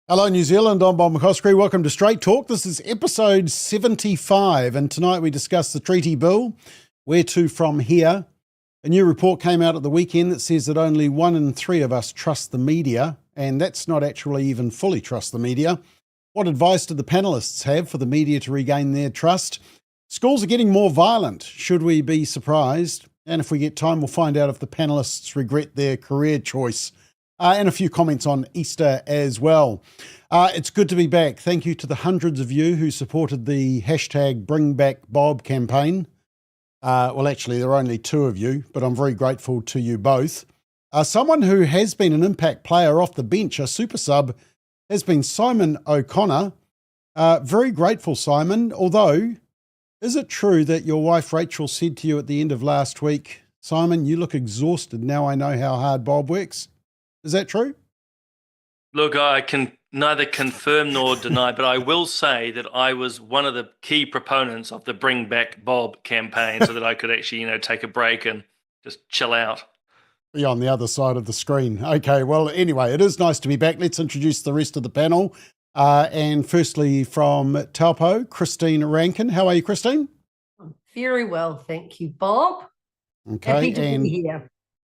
Hello, New Zealand. I'm Bob McCoskrie. Welcome to Straight Talk. This is episode 75, and tonight we discuss the treaty bill. Where to from here? A new report came out at the weekend that says that only 1 in 3 of us trust the media, and that's not actually even fully trust the media. What advice do the panelists have for the media to regain their trust? Schools are getting more violent. Should we be surprised? And if we get time, we'll find out if the panelists regret their career choice. And a few comments on Easter as well. It's good to be back. Thank you to the hundreds of you who supported the hashtag Bring Back Bob campaign. Well, actually, there are only 2 of you, but I'm very grateful to you both. Someone who has been an impact player off the bench, a super sub, has been Simon O'Connor. Very grateful, Simon. Although, is it true that your wife Rachel said to you at the end of last week, Simon, you look exhausted, now I know how hard Bob works? Is that true? Look, I can neither confirm nor deny, but I will say that I was one of the key proponents of the Bring Back Bob campaign so that I could actually, take a break and just chill out. Be on the other side of the screen. Okay, well, anyway, it is nice to be back. Let's introduce the rest of the panel. And firstly, from Taupo, Christine Rankin. How are you, Christine? Very well, thank you, Bob. Okay, Happy to be here.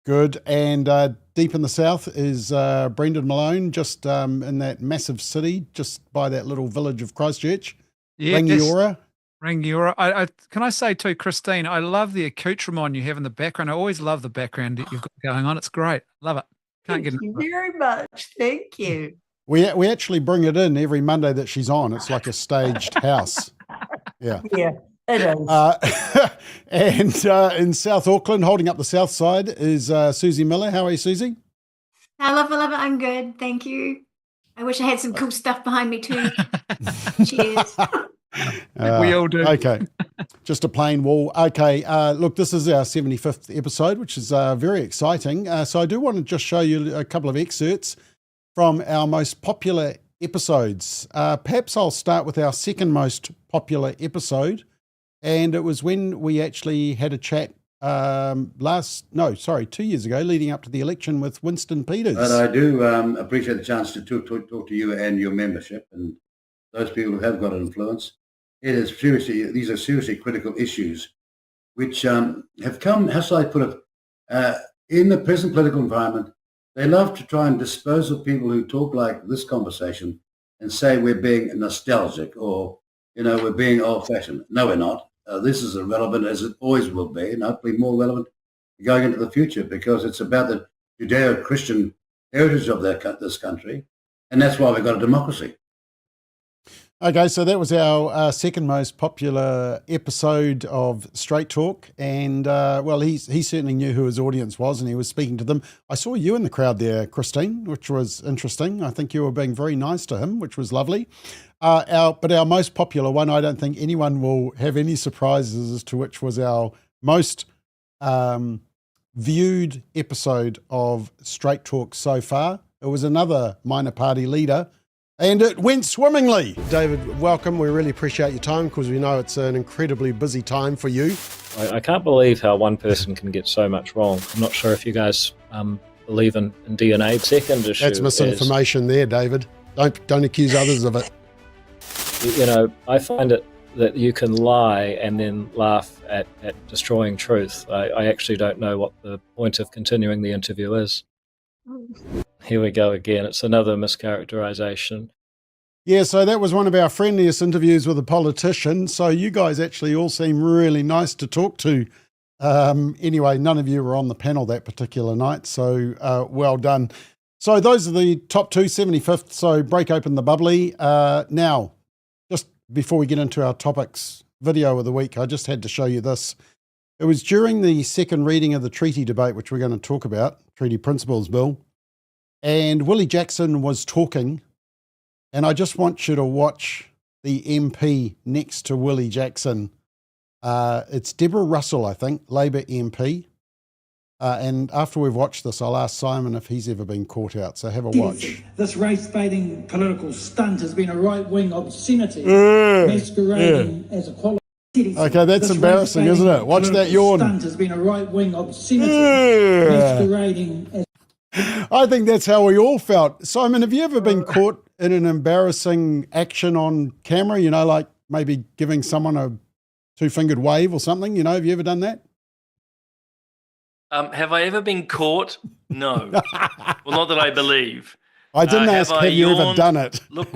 Good. And deep in the south is Brendan Malone, just in that massive city, just by that little village of Christchurch. Yeah, Rangiora. Rangiora. Can I say too, Christine, I love the accoutrement you have in the background. I always love the background that you've got going on. It's great. Love it. Thank you very much. Thank you. We actually bring it in every Monday that she's on. It's like a staged house. Yeah. Yeah. It is. And in South Auckland, holding up the south side, is Susie Miller. How are you, Susie? I love it. I'm good. Thank you. I wish I had some cool stuff behind me too. Cheers. We all do. Okay. Just a plain wall. Okay. Look, this is our 75th episode, which is very exciting. So I do want to just show you a couple of excerpts from our most popular episodes. Perhaps I'll start with our second most popular episode. And it was when we actually had a chat 2 years ago, leading up to the election with Winston Peters. But I do appreciate the chance to talk to you and your membership and those people who have got influence. These are seriously critical issues which have come, how shall I put it, in the present political environment. They love to try and dispose of people who talk like this conversation and say we're being nostalgic or, we're being old-fashioned. No, we're not. This is as relevant as it always will be, and hopefully more relevant going into the future, because it's about the Judeo-Christian heritage of this country, and that's why we've got a democracy. Okay, so that was our second most popular episode of Straight Talk, and he certainly knew who his audience was, and he was speaking to them. I saw you in the crowd there, Christine, which was interesting. I think you were being very nice to him, which was lovely. But our most popular one, I don't think anyone will have any surprises as to which was our most viewed episode of Straight Talk so far. It was another minor party leader, and it went swimmingly. David, welcome. We really appreciate your time because we know it's an incredibly busy time for you. I can't believe how one person can get so much wrong. I'm not sure if you guys believe in DNA. Second issue. That's misinformation there, David. Don't accuse others of it. I find it that you can lie and then laugh at destroying truth. I actually don't know what the point of continuing the interview is. Here we go again. It's another mischaracterization. Yeah, so that was one of our friendliest interviews with a politician. So you guys actually all seem really nice to talk to. Anyway, none of you were on the panel that particular night, so well done. So those are the top 2, 75th. So break open the bubbly. Now, just before we get into our topics video of the week, I just had to show you this. It was during the second reading of the treaty debate, which we're going to talk about, Treaty Principles Bill, and Willie Jackson was talking, and I just want you to watch the MP next to Willie Jackson. It's Deborah Russell, I think, Labor MP. And after we've watched this, I'll ask Simon if he's ever been caught out. So have a watch. This race-baiting political stunt has been a right-wing obscenity masquerading as equality. Okay, that's embarrassing, isn't it? Watch that yawn. Stunt has been a right-wing obscenity masquerading as... I think that's how we all felt. Simon, have you ever been caught in an embarrassing action on camera, like maybe giving someone a two-fingered wave or something? Have you ever done that? Have I ever been caught? No. Well, not that I believe. I didn't ask, have you ever done it? Look,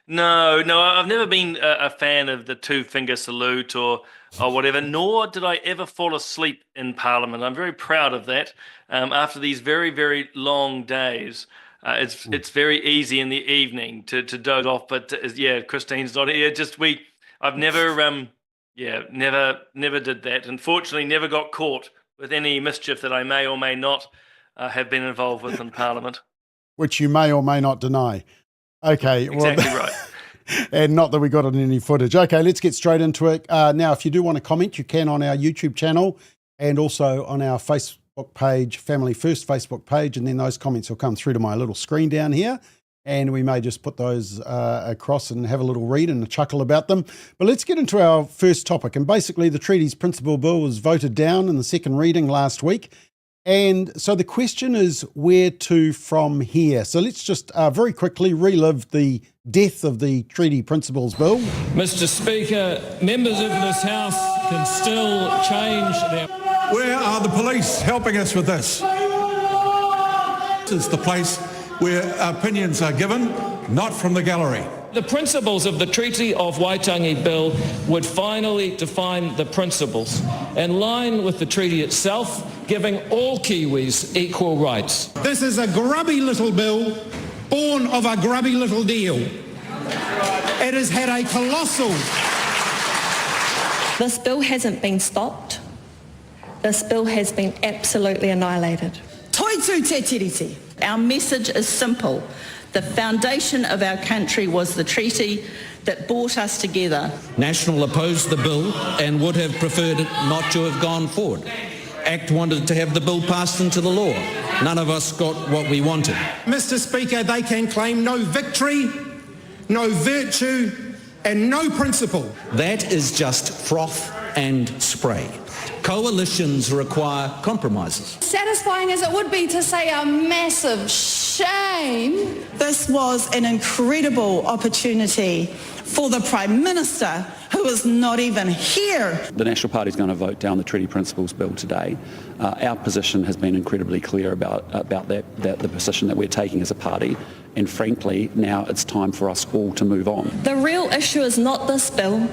no, I've never been a fan of the two-finger salute or whatever, nor did I ever fall asleep in Parliament. I'm very proud of that. After these very, very long days, it's very easy in the evening to doze off. But Christine's not here. I've never, never did that. Unfortunately, never got caught with any mischief that I may or may not have been involved with in Parliament. Which you may or may not deny. Okay. Exactly right. And not that we got any footage. Okay, let's get straight into it. Now, if you do want to comment, you can on our YouTube channel and also on our Facebook page, Family First Facebook page, and then those comments will come through to my little screen down here, and we may just put those across and have a little read and a chuckle about them. But let's get into our first topic. And basically, the Treaty's Principal Bill was voted down in the second reading last week. And so the question is, where to from here? So let's just very quickly relive the death of the Treaty Principles Bill. Mr. Speaker, members of this House can still change their... Where are the police helping us with this? This is the place where opinions are given, not from the gallery. The principles of the Treaty of Waitangi Bill would finally define the principles, in line with the treaty itself, giving all Kiwis equal rights. This is a grubby little bill, born of a grubby little deal. It has had a colossal... This bill hasn't been stopped. This bill has been absolutely annihilated. Toitu te tiriti. Our message is simple. The foundation of our country was the treaty that brought us together. National opposed the bill and would have preferred it not to have gone forward. ACT wanted to have the bill passed into the law. None of us got what we wanted. Mr. Speaker, they can claim no victory, no virtue, and no principle. That is just froth and spray. Coalitions require compromises. Satisfying as it would be to say a massive shame. This was an incredible opportunity for the Prime Minister, who is not even here. The National Party is going to vote down the Treaty Principles Bill today. Our position has been incredibly clear about the position that we're taking as a party. And frankly, now it's time for us all to move on. The real issue is not this bill,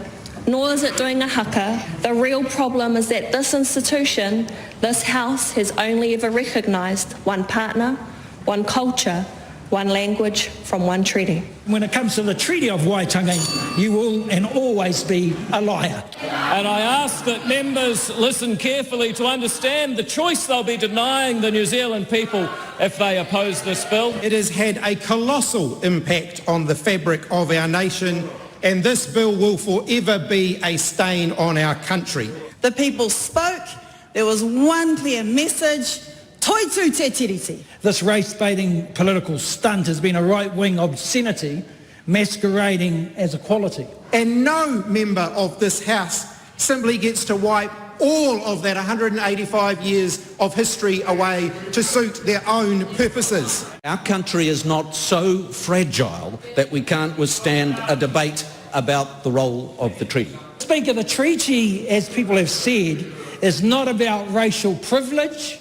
nor is it doing a haka. The real problem is that this institution, this House, has only ever recognised one partner, one culture, one language from one treaty. When it comes to the Treaty of Waitangi, you will and always be a liar. And I ask that members listen carefully to understand the choice they'll be denying the New Zealand people if they oppose this bill. It has had a colossal impact on the fabric of our nation, and this bill will forever be a stain on our country. The people spoke. There was one clear message. Toitu te tiriti. This race-baiting political stunt has been a right-wing obscenity masquerading as equality. And no member of this House simply gets to wipe all of that 185 years of history away to suit their own purposes. Our country is not so fragile that we can't withstand a debate about the role of the treaty. Speaker, the treaty, as people have said, is not about racial privilege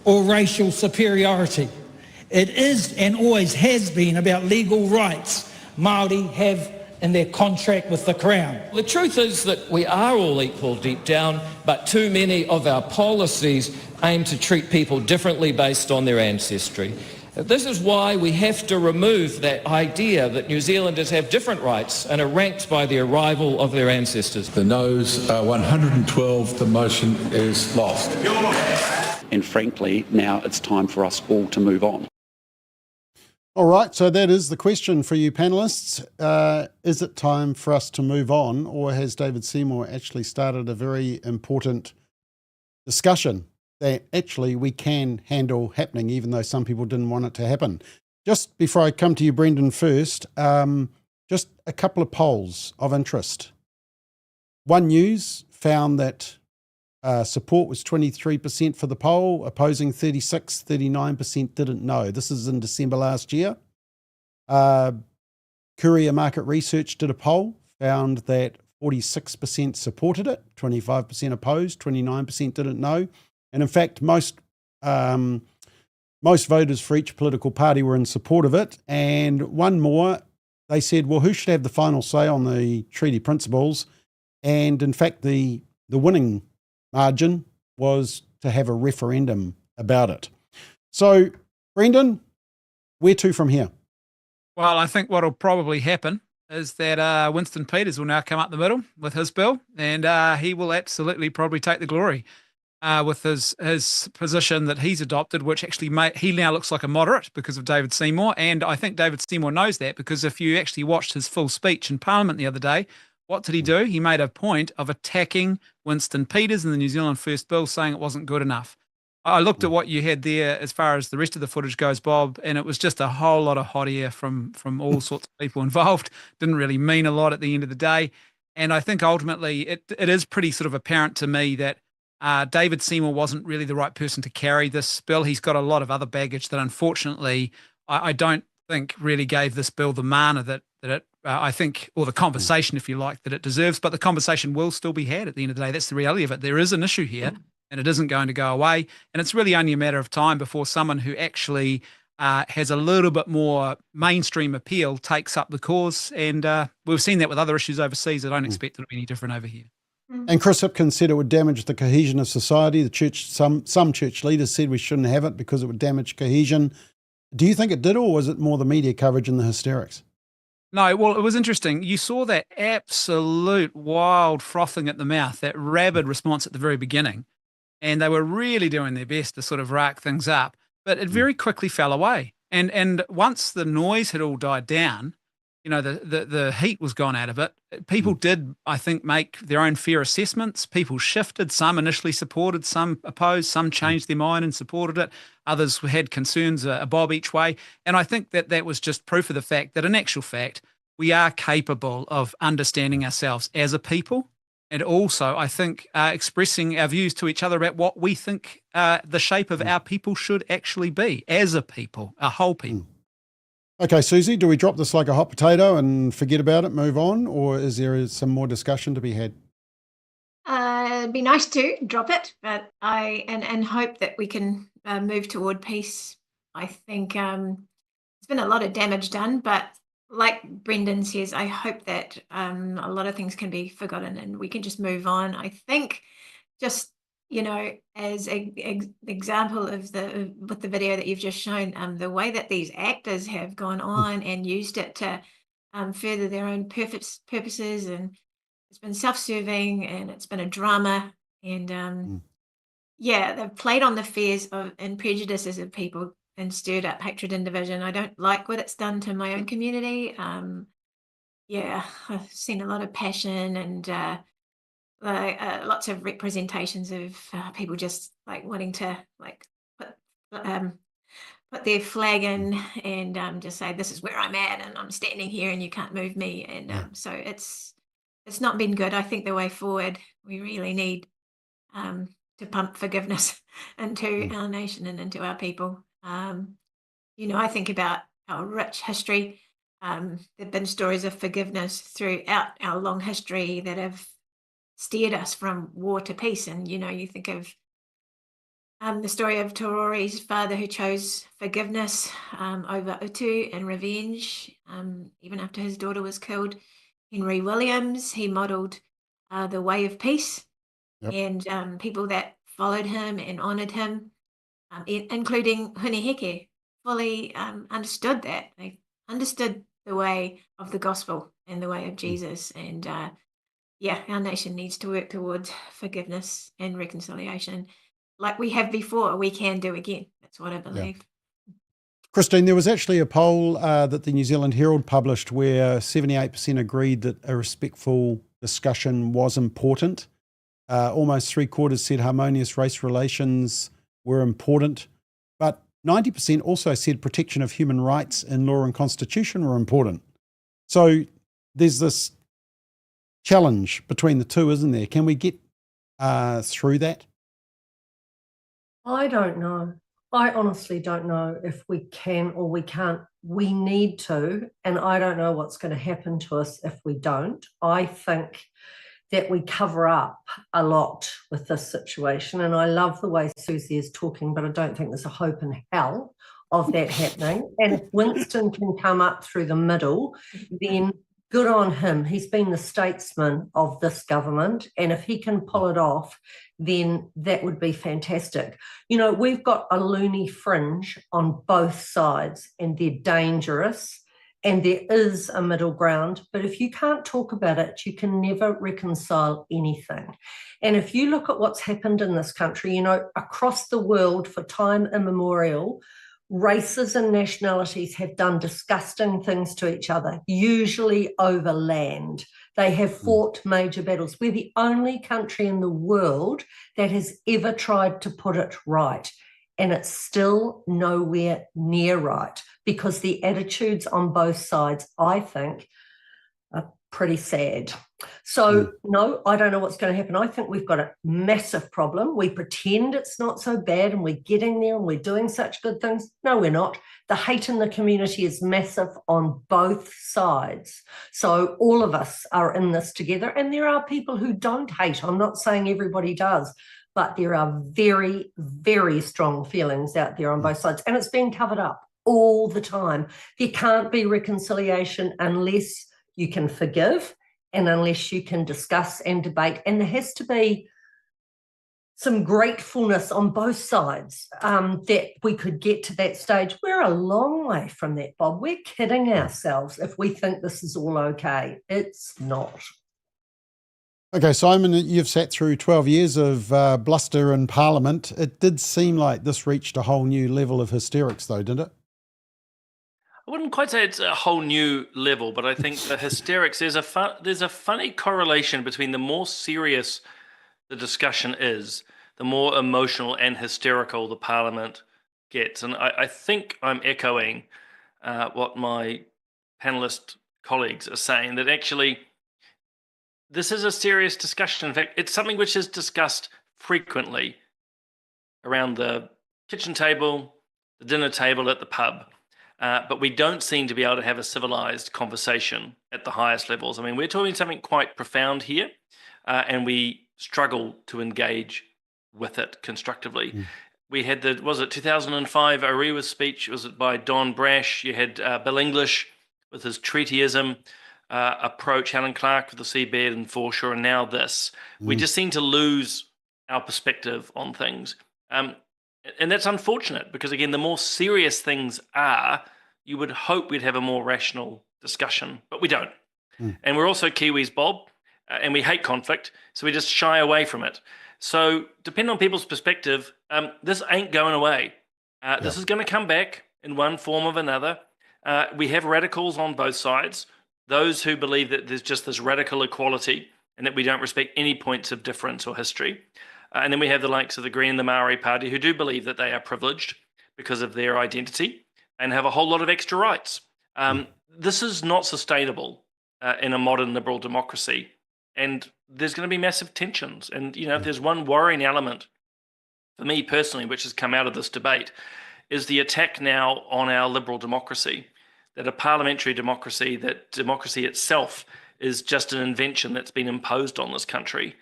or racial superiority. It is and always has been about legal rights Māori have in their contract with the Crown. The truth is that we are all equal deep down, but too many of our policies aim to treat people differently based on their ancestry. This is why we have to remove that idea that New Zealanders have different rights and are ranked by the arrival of their ancestors. The noes are 112. The motion is lost. And frankly, now it's time for us all to move on. All right, so that is the question for you panellists. Is it time for us to move on, or has David Seymour actually started a very important discussion that actually we can handle happening, even though some people didn't want it to happen? Just before I come to you, Brendan, first, just a couple of polls of interest. One News found that support was 23% for the poll, opposing 36%, 39% didn't know. This is in December last year. Courier Market Research did a poll, found that 46% supported it, 25% opposed, 29% didn't know. And in fact, most voters for each political party were in support of it. And one more, they said, well, who should have the final say on the treaty principles? And in fact, the winning margin was to have a referendum about it. So, Brendan, where to from here? Well, I think what will probably happen is that Winston Peters will now come up the middle with his bill, and he will absolutely probably take the glory with his position that he's adopted, which actually he now looks like a moderate because of David Seymour. And I think David Seymour knows that, because if you actually watched his full speech in Parliament the other day, what did he do? He made a point of attacking Winston Peters in the New Zealand First Bill, saying it wasn't good enough. I looked at what you had there as far as the rest of the footage goes, Bob, and it was just a whole lot of hot air from all sorts of people involved. Didn't really mean a lot at the end of the day. And I think ultimately it is pretty sort of apparent to me that David Seymour wasn't really the right person to carry this bill. He's got a lot of other baggage that unfortunately I don't think really gave this bill the mana that it I think, or the conversation, if you like, that it deserves. But the conversation will still be had at the end of the day. That's the reality of it. There is an issue here, and it isn't going to go away. And it's really only a matter of time before someone who actually has a little bit more mainstream appeal takes up the cause. And we've seen that with other issues overseas. I don't expect it'll be any different over here. And Chris Hipkins said it would damage the cohesion of society. The church, some church leaders said we shouldn't have it because it would damage cohesion. Do you think it did, or was it more the media coverage and the hysterics? No, well, it was interesting. You saw that absolute wild frothing at the mouth, that rabid response at the very beginning. And they were really doing their best to sort of rack things up. But it very quickly fell away. And once the noise had all died down, you know, the heat was gone out of it. People did, I think, make their own fair assessments. People shifted. Some initially supported, some opposed, some changed their mind and supported it. Others had concerns, a bob each way. And I think that was just proof of the fact that, in actual fact, we are capable of understanding ourselves as a people, and also, I think, expressing our views to each other about what we think the shape of our people should actually be as a people, a whole people. Okay, Susie, do we drop this like a hot potato and forget about it, move on, or is there some more discussion to be had? It'd be nice to drop it, but and hope that we can move toward peace. I think there's been a lot of damage done, but like Brendan says, I hope that a lot of things can be forgotten and we can just move on. I think just, you know, as an example of with the video that you've just shown, the way that these actors have gone on and used it to further their own purposes, and it's been self-serving and it's been a drama, and yeah, they've played on the fears and prejudices of people and stirred up hatred and division. I don't like what it's done to my own community. Yeah, I've seen a lot of passion and lots of representations of people just like wanting to like put their flag in and just say, this is where I'm at and I'm standing here and you can't move me. And so it's not been good. I think the way forward, we really need to pump forgiveness into our nation and into our people. You know, I think about our rich history. There've been stories of forgiveness throughout our long history that have steered us from war to peace. And, you know, you think of the story of Torori's father who chose forgiveness over utu and revenge, even after his daughter was killed. Henry Williams, he modelled the way of peace, and people that followed him and honoured him, including Huniheke, fully understood that. They understood the way of the gospel and the way of Jesus. And yeah, our nation needs to work towards forgiveness and reconciliation. Like we have before, we can do again. That's what I believe. Christine, there was actually a poll that the New Zealand Herald published where 78% agreed that a respectful discussion was important. Almost 3/4 said harmonious race relations were important, but 90% also said protection of human rights in law and constitution were important. So there's this challenge between the two, isn't there? Can we get through that? I don't know. I honestly don't know if we can or we can't we need to, and I don't know what's going to happen to us if we don't. I think that we cover up a lot with this situation, and I love the way Susie is talking, but I don't think there's a hope in hell of that happening. And if Winston can come up through the middle, then good on him. He's been the statesman of this government, and if he can pull it off, then that would be fantastic. You know, we've got a loony fringe on both sides, and they're dangerous, and there is a middle ground. But if you can't talk about it, you can never reconcile anything. And if you look at what's happened in this country, you know, across the world for time immemorial, races and nationalities have done disgusting things to each other, usually over land. They have fought major battles. We're the only country in the world that has ever tried to put it right. And it's still nowhere near right, because the attitudes on both sides, I think, are pretty sad. So, no, I don't know what's going to happen. I think we've got a massive problem. We pretend it's not so bad and we're getting there and we're doing such good things. No, we're not. The hate in the community is massive on both sides. So all of us are in this together. And there are people who don't hate. I'm not saying everybody does, but there are very, very strong feelings out there on both sides. And it's being covered up all the time. There can't be reconciliation unless you can forgive and unless you can discuss and debate. And there has to be some gratefulness on both sides that we could get to that stage. We're a long way from that, Bob. We're kidding ourselves if we think this is all okay. It's not. Okay, Simon, you've sat through 12 years of bluster in Parliament. It did seem like this reached a whole new level of hysterics, though, didn't it? I wouldn't quite say it's a whole new level, but I think the hysterics, there's a funny correlation between the more serious the discussion is, the more emotional and hysterical the Parliament gets. And I think I'm echoing what my panelist colleagues are saying, that actually this is a serious discussion. In fact, it's something which is discussed frequently around the kitchen table, the dinner table, at the pub. But we don't seem to be able to have a civilized conversation at the highest levels. I mean, we're talking something quite profound here, and we struggle to engage with it constructively. We had 2005 Ariwa's speech, was it by Don Brash? You had Bill English with his treatyism approach, Helen Clark with the seabed and foreshore, and now this. We just seem to lose our perspective on things. And that's unfortunate, because, again, the more serious things are, you would hope we'd have a more rational discussion, but we don't. And we're also Kiwis, Bob, and we hate conflict, so we just shy away from it. So depending on people's perspective, this ain't going away. This is going to come back in one form or another. We have radicals on both sides, those who believe that there's just this radical equality and that we don't respect any points of difference or history. And then we have the likes of the Green and the Maori Party, who do believe that they are privileged because of their identity and have a whole lot of extra rights. This is not sustainable in a modern liberal democracy. And there's going to be massive tensions. And, you know, if there's one worrying element for me personally, which has come out of this debate, is the attack now on our liberal democracy, that a parliamentary democracy, that democracy itself is just an invention that's been imposed on this country.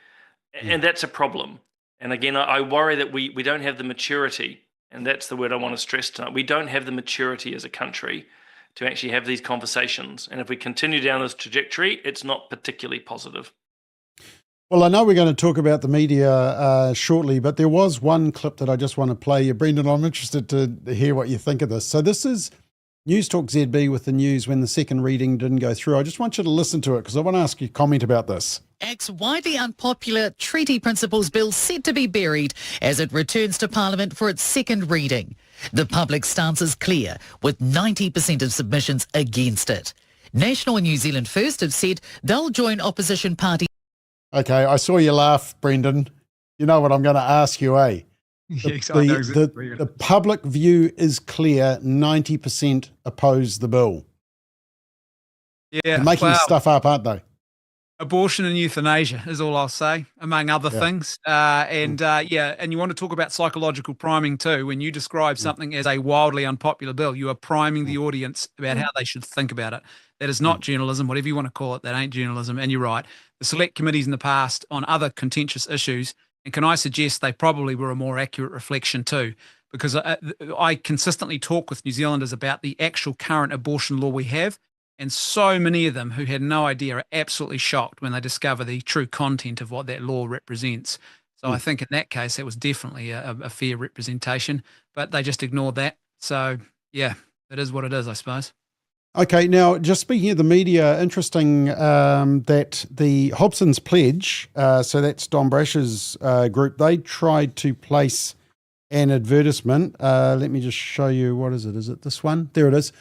And that's a problem. And again, I worry that we don't have the maturity, and that's the word I want to stress tonight. We don't have the maturity as a country to actually have these conversations. And if we continue down this trajectory, it's not particularly positive. Well, I know we're going to talk about the media shortly, but there was one clip that I just want to play you. Brendan, I'm interested to hear what you think of this. So this is News Talk ZB with the news when the second reading didn't go through. I just want you to listen to it because I want to ask you a comment about this. ACT's widely unpopular Treaty Principles Bill set to be buried as it returns to Parliament for its second reading. The public stance is clear, with 90% of submissions against it. National and New Zealand First have said they'll join opposition parties. Okay, I saw you laugh, Brendan. You know what I'm going to ask you, eh? The public view is clear, 90% oppose the bill. Yeah, They're making stuff up, aren't they? Abortion and euthanasia is all I'll say, among other things. And you want to talk about psychological priming too. When you describe something as a wildly unpopular bill, you are priming the audience about how they should think about it. That is not journalism, whatever you want to call it. That ain't journalism. And you're right. The select committees in the past on other contentious issues, and can I suggest they probably were a more accurate reflection too, because I consistently talk with New Zealanders about the actual current abortion law we have. And so many of them who had no idea are absolutely shocked when they discover the true content of what that law represents. So I think in that case, it was definitely a fair representation, but they just ignored that. So, yeah, it is what it is, I suppose. Okay, now just speaking of the media, interesting that the Hobson's Pledge, so that's Don Brash's group, they tried to place an advertisement. Let me just show you, what is it? Is it this one? There it is.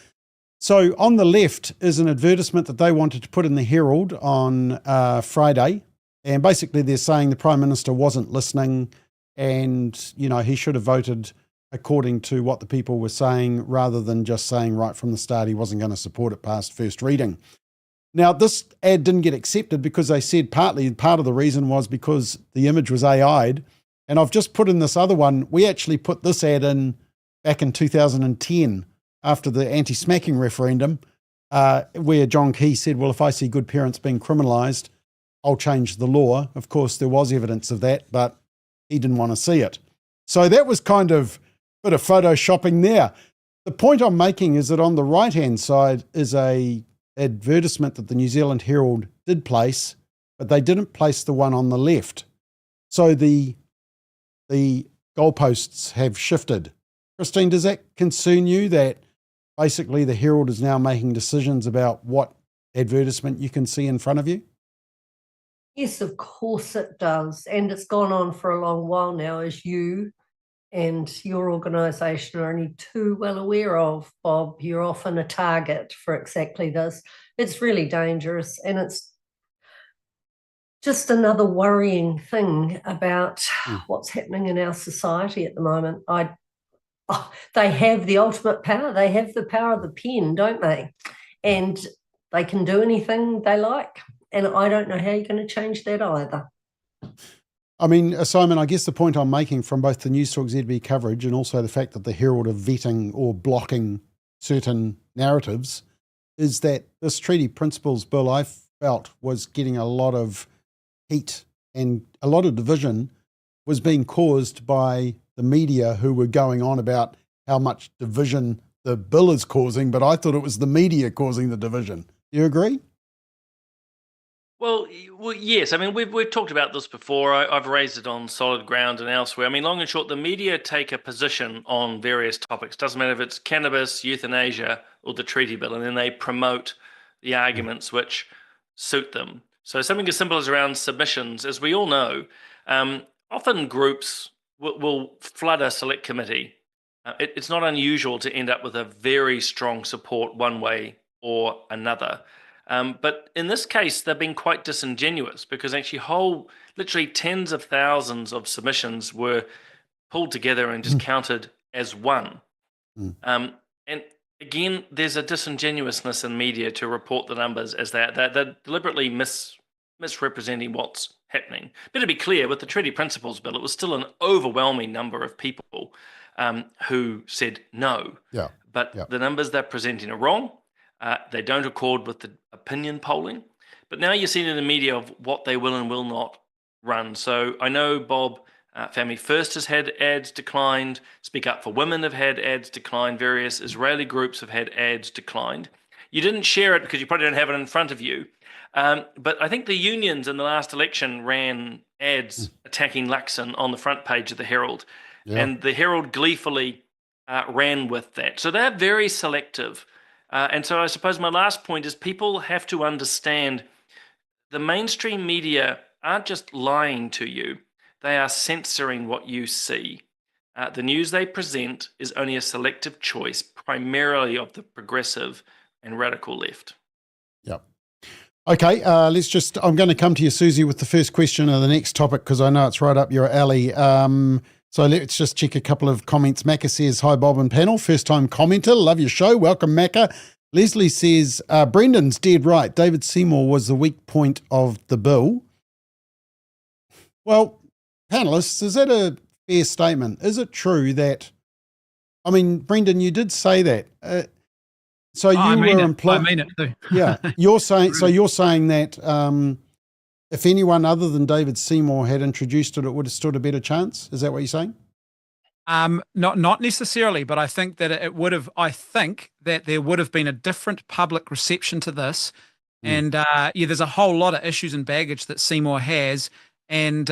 So on the left is an advertisement that they wanted to put in the Herald on Friday. And basically they're saying the Prime Minister wasn't listening and, you know, he should have voted according to what the people were saying rather than just saying right from the start he wasn't going to support it past first reading. Now, this ad didn't get accepted because they said part of the reason was because the image was AI'd. And I've just put in this other one. We actually put this ad in back in 2010. After the anti-smacking referendum, where John Key said, well, if I see good parents being criminalised, I'll change the law. Of course, there was evidence of that, but he didn't want to see it. So that was kind of a bit of photoshopping there. The point I'm making is that on the right-hand side is a advertisement that the New Zealand Herald did place, but they didn't place the one on the left. So the goalposts have shifted. Christine, does that concern you that basically the Herald is now making decisions about what advertisement you can see in front of you? Yes, of course it does. And it's gone on for a long while now, as you and your organisation are only too well aware of, Bob. You're often a target for exactly this. It's really dangerous, and it's just another worrying thing about what's happening in our society at the moment. They have the ultimate power. They have the power of the pen, don't they? And they can do anything they like. And I don't know how you're going to change that either. I mean, Simon, I guess the point I'm making from both the News Talk ZB coverage and also the fact that the Herald are vetting or blocking certain narratives is that this treaty principles bill, I felt, was getting a lot of heat and a lot of division was being caused by the media who were going on about how much division the bill is causing, but I thought it was the media causing the division. Do you agree? Well, yes. I mean, we've talked about this before. I've raised it on Solid Ground and elsewhere. I mean, long and short, the media take a position on various topics. Doesn't matter if it's cannabis, euthanasia, or the treaty bill, and then they promote the arguments which suit them. So something as simple as around submissions, as we all know, often groups will flood a select committee. It's not unusual to end up with a very strong support one way or another. But in this case, they've been quite disingenuous because actually literally tens of thousands of submissions were pulled together and just counted as one. And again, there's a disingenuousness in media to report the numbers as that. They're deliberately misrepresenting what's happening. But to be clear, with the Treaty Principles Bill, it was still an overwhelming number of people who said no. Yeah. But the numbers they're presenting are wrong. They don't accord with the opinion polling. But now you're seeing in the media of what they will and will not run. So I know, Bob, Family First has had ads declined. Speak Up for Women have had ads declined. Various Israeli groups have had ads declined. You didn't share it because you probably don't have it in front of you. But I think the unions in the last election ran ads attacking Luxon on the front page of the Herald. Yeah. And the Herald gleefully ran with that. So they're very selective. And so I suppose my last point is people have to understand the mainstream media aren't just lying to you. They are censoring what you see. The news they present is only a selective choice, primarily of the progressive and radical left. Yep. Okay, I'm going to come to you, Susie, with the first question of the next topic because I know it's right up your alley. So let's just check a couple of comments. Macca says, hi, Bob and panel. First time commenter. Love your show. Welcome, Macca. Leslie says, Brendan's dead right. David Seymour was the weak point of the bill. Well, panelists, is that a fair statement? Is it true that, I mean, Brendan, you did say that. So you I mean were it. implying, I mean it too. yeah, you're saying, so you're saying that if anyone other than David Seymour had introduced it, it would have stood a better chance? Is that what you're saying? Not necessarily, but I think that it would have. I think that there would have been a different public reception to this, and there's a whole lot of issues and baggage that Seymour has, and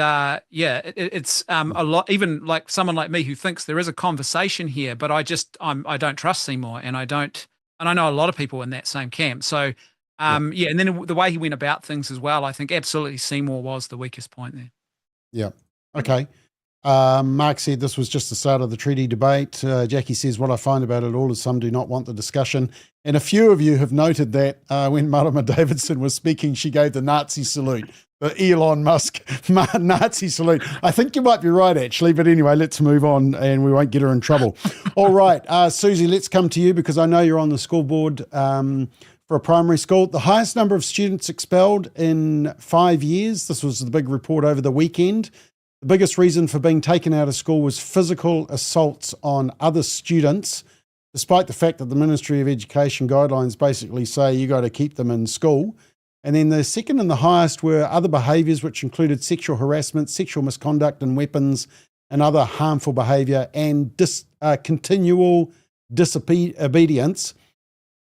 it's a lot. Even like someone like me who thinks there is a conversation here, but I don't trust Seymour, and I know a lot of people in that same camp. So and then the way he went about things as well, I think absolutely Seymour was the weakest point there. Yeah. Okay. Mark said this was just the start of the treaty debate. Jackie says, what I find about it all is some do not want the discussion. And a few of you have noted that when Marama Davidson was speaking, she gave the Nazi salute, the Elon Musk Nazi salute. I think you might be right, actually. But anyway, let's move on and we won't get her in trouble. All right, Susie, let's come to you because I know you're on the school board for a primary school. The highest number of students expelled in 5 years. This was the big report over the weekend. The biggest reason for being taken out of school was physical assaults on other students, despite the fact that the Ministry of Education guidelines basically say you got to keep them in school. And then the second and the highest were other behaviours, which included sexual harassment, sexual misconduct and weapons and other harmful behaviour and continual disobedience.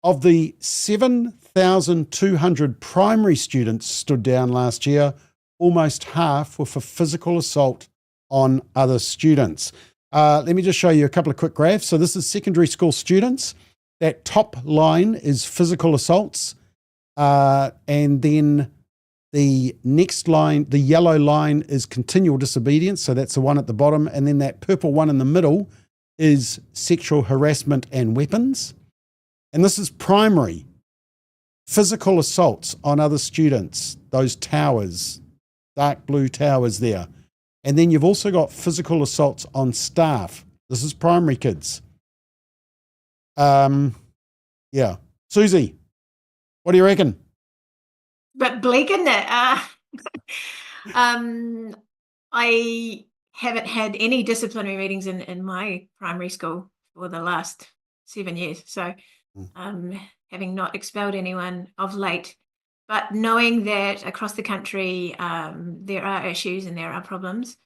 Of the 7,200 primary students stood down last year, almost half were for physical assault on other students. Let me just show you a couple of quick graphs. So this is secondary school students. That top line is physical assaults. And then the next line, the yellow line, is continual disobedience. So that's the one at the bottom. And then that purple one in the middle is sexual harassment and weapons. And this is primary. Physical assaults on other students, those towers, dark blue towers there. And then you've also got physical assaults on staff. This is primary kids. Yeah. Susie, what do you reckon? But bleak, isn't it? I haven't had any disciplinary meetings in my primary school for the last 7 years. So having not expelled anyone of late, but knowing that across the country there are issues and there are problems,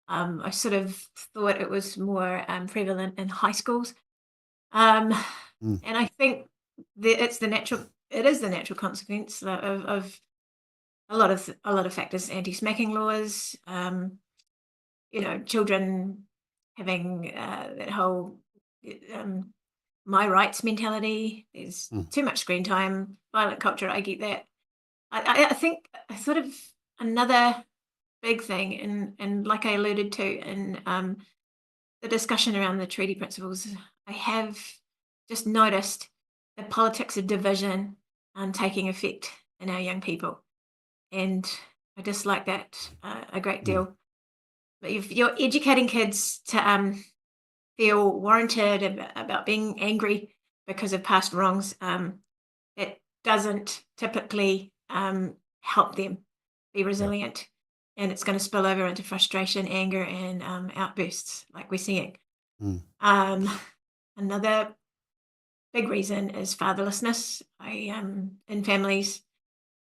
I sort of thought it was more prevalent in high schools. And I think that it is the natural consequence of a lot of factors, anti-smacking laws, children having that whole my rights mentality. There's too much screen time, violent culture. I get that. I think sort of another big thing, and like I alluded to in the discussion around the treaty principles, I have just noticed the politics of division taking effect in our young people. And I dislike that a great deal. But if you're educating kids to feel warranted about being angry because of past wrongs, it doesn't typically help them be resilient. And it's going to spill over into frustration, anger, and outbursts like we're seeing. Another big reason is fatherlessness. In families,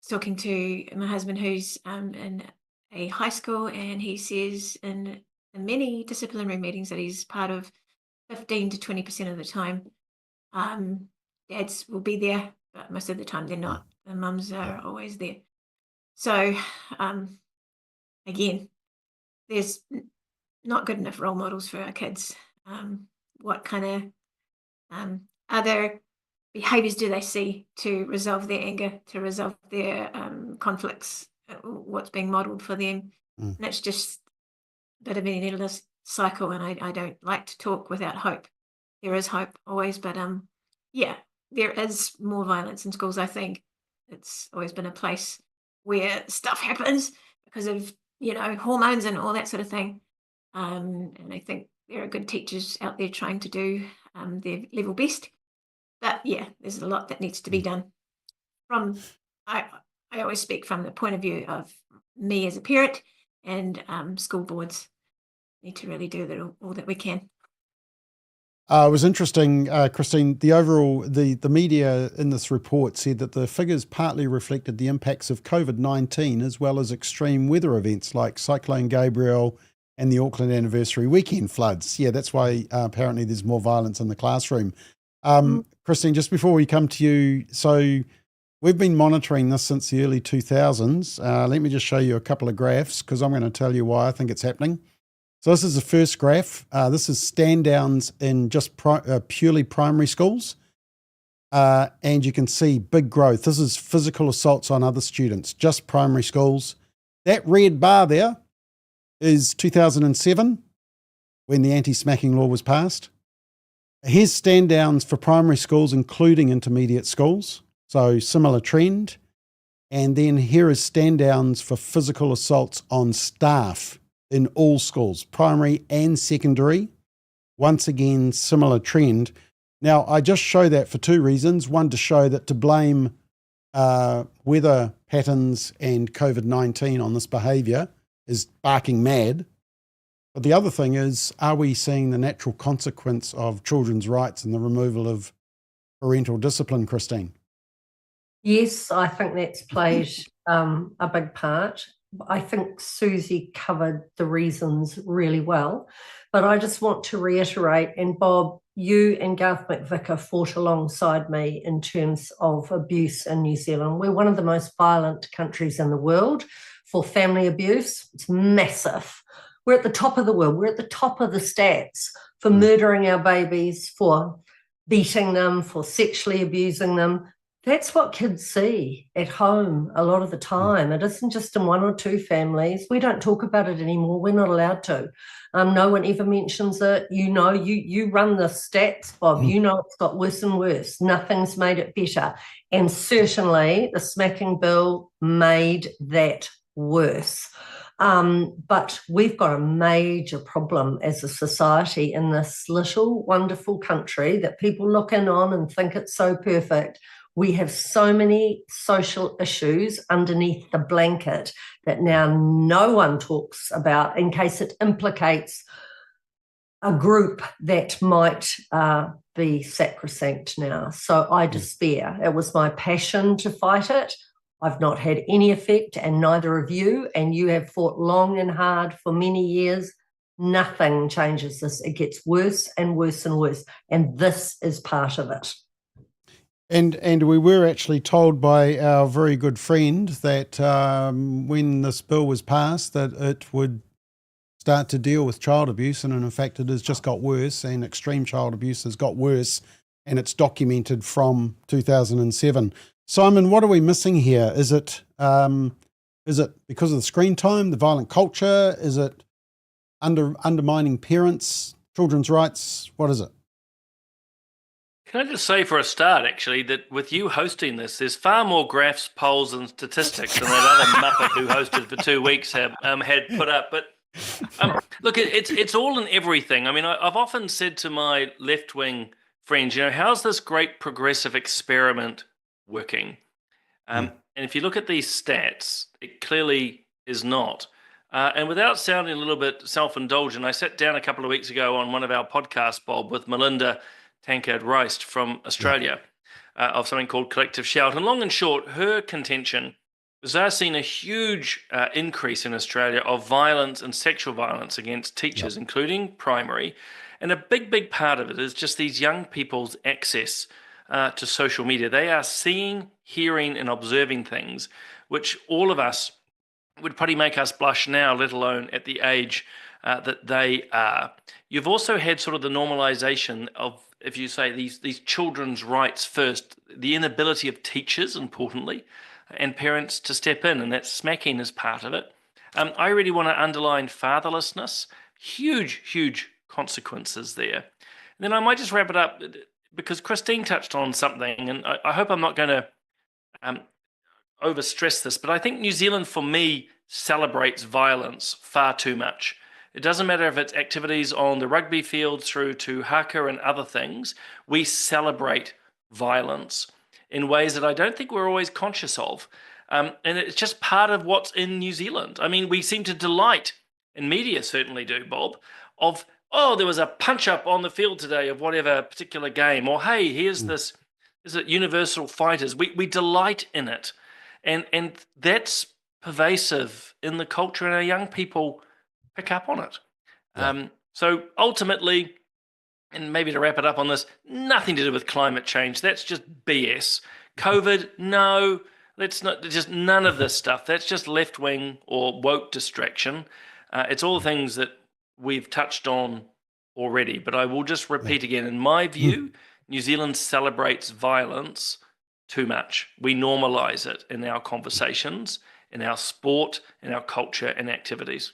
talking to my husband who's in a high school, and he says in many disciplinary meetings that he's part of 15 to 20% of the time, dads will be there, but most of the time they're not. The mums are always there. So again, there's not good enough role models for our kids. What kind of other behaviors do they see to resolve their anger, to resolve their conflicts, what's being modeled for them? And it's just a bit of an endless cycle, and I don't like to talk without hope. There is hope always, but there is more violence in schools. I think it's always been a place where stuff happens because of hormones and all that sort of thing, and I think there are good teachers out there trying to do their level best. But yeah, there's a lot that needs to be done. I always speak from the point of view of me as a parent, and school boards need to really do all that we can. It was interesting, Christine, the media in this report said that the figures partly reflected the impacts of COVID-19 as well as extreme weather events like Cyclone Gabriel and the Auckland anniversary weekend floods. Yeah, that's why apparently there's more violence in the classroom. Christine, just before we come to you, so we've been monitoring this since the early 2000s. Let me just show you a couple of graphs because I'm going to tell you why I think it's happening. So this is the first graph. This is stand downs in just purely primary schools. And you can see big growth. This is physical assaults on other students, just primary schools. That red bar there is 2007 when the anti-smacking law was passed. Here's stand downs for primary schools, including intermediate schools. So similar trend. And then here is stand downs for physical assaults on staff in all schools, primary and secondary. Once again, similar trend. Now, I just show that for two reasons. One, to show that to blame weather patterns and COVID-19 on this behaviour is barking mad. But the other thing is, are we seeing the natural consequence of children's rights and the removal of parental discipline, Christine? Yes, I think that's played a big part. I think Susie covered the reasons really well, but I just want to reiterate, and Bob, you and Garth McVicker fought alongside me in terms of abuse in New Zealand. We're one of the most violent countries in the world for family abuse. It's massive. We're at the top of the world. We're at the top of the stats for murdering our babies, for beating them, for sexually abusing them. That's what kids see at home a lot of the time. It isn't just in one or two families. We don't talk about it anymore. We're not allowed to. No one ever mentions it. You know, you run the stats, Bob. You know it's got worse and worse. Nothing's made it better. And certainly the smacking bill made that worse. But we've got a major problem as a society in this little wonderful country that people look in on and think it's so perfect. We have so many social issues underneath the blanket that now no one talks about in case it implicates a group that might be sacrosanct now. So I despair. It was my passion to fight it. I've not had any effect, and neither of you, and you have fought long and hard for many years. Nothing changes this. It gets worse and worse and worse, and this is part of it. And we were actually told by our very good friend that when this bill was passed that it would start to deal with child abuse, and in fact it has just got worse, and extreme child abuse has got worse, and it's documented from 2007. Simon, what are we missing here? Is it because of the screen time, the violent culture? Is it undermining parents, children's rights? What is it? Can I just say for a start, actually, that with you hosting this, there's far more graphs, polls, and statistics than that other muppet who hosted for 2 weeks had put up. But look, it's all in everything. I mean, I've often said to my left-wing friends, you know, how's this great progressive experiment working? And if you look at these stats, it clearly is not. And without sounding a little bit self-indulgent, I sat down a couple of weeks ago on one of our podcasts, Bob, with Melinda Tankard-Reist from Australia of something called Collective Shout. And long and short, her contention was they're seeing a huge increase in Australia of violence and sexual violence against teachers, including primary. And a big part of it is just these young people's access to social media. They are seeing, hearing, and observing things which all of us would probably make us blush now, let alone at the age that they are. You've also had sort of the normalization of, if you say, these children's rights first, the inability of teachers, importantly, and parents to step in, and that smacking is part of it. I really want to underline fatherlessness, huge consequences there. And then I might just wrap it up, because Christine touched on something, and I hope I'm not going to overstress this, but I think New Zealand, for me, celebrates violence far too much. It doesn't matter if it's activities on the rugby field through to haka and other things. We celebrate violence in ways that I don't think we're always conscious of. And it's just part of what's in New Zealand. I mean, we seem to delight, and media certainly do, Bob, of, oh, there was a punch-up on the field today of whatever particular game, or, hey, here's this, is it Universal Fighters? We delight in it. And that's pervasive in the culture, and our young people pick up on it. Yeah. So ultimately, and maybe to wrap it up on this, nothing to do with climate change. That's just BS. COVID, no, that's not, just none of this stuff. That's just left-wing or woke distraction. It's all things that we've touched on already. But I will just repeat again, in my view, New Zealand celebrates violence too much. We normalize it in our conversations, in our sport, in our culture and activities.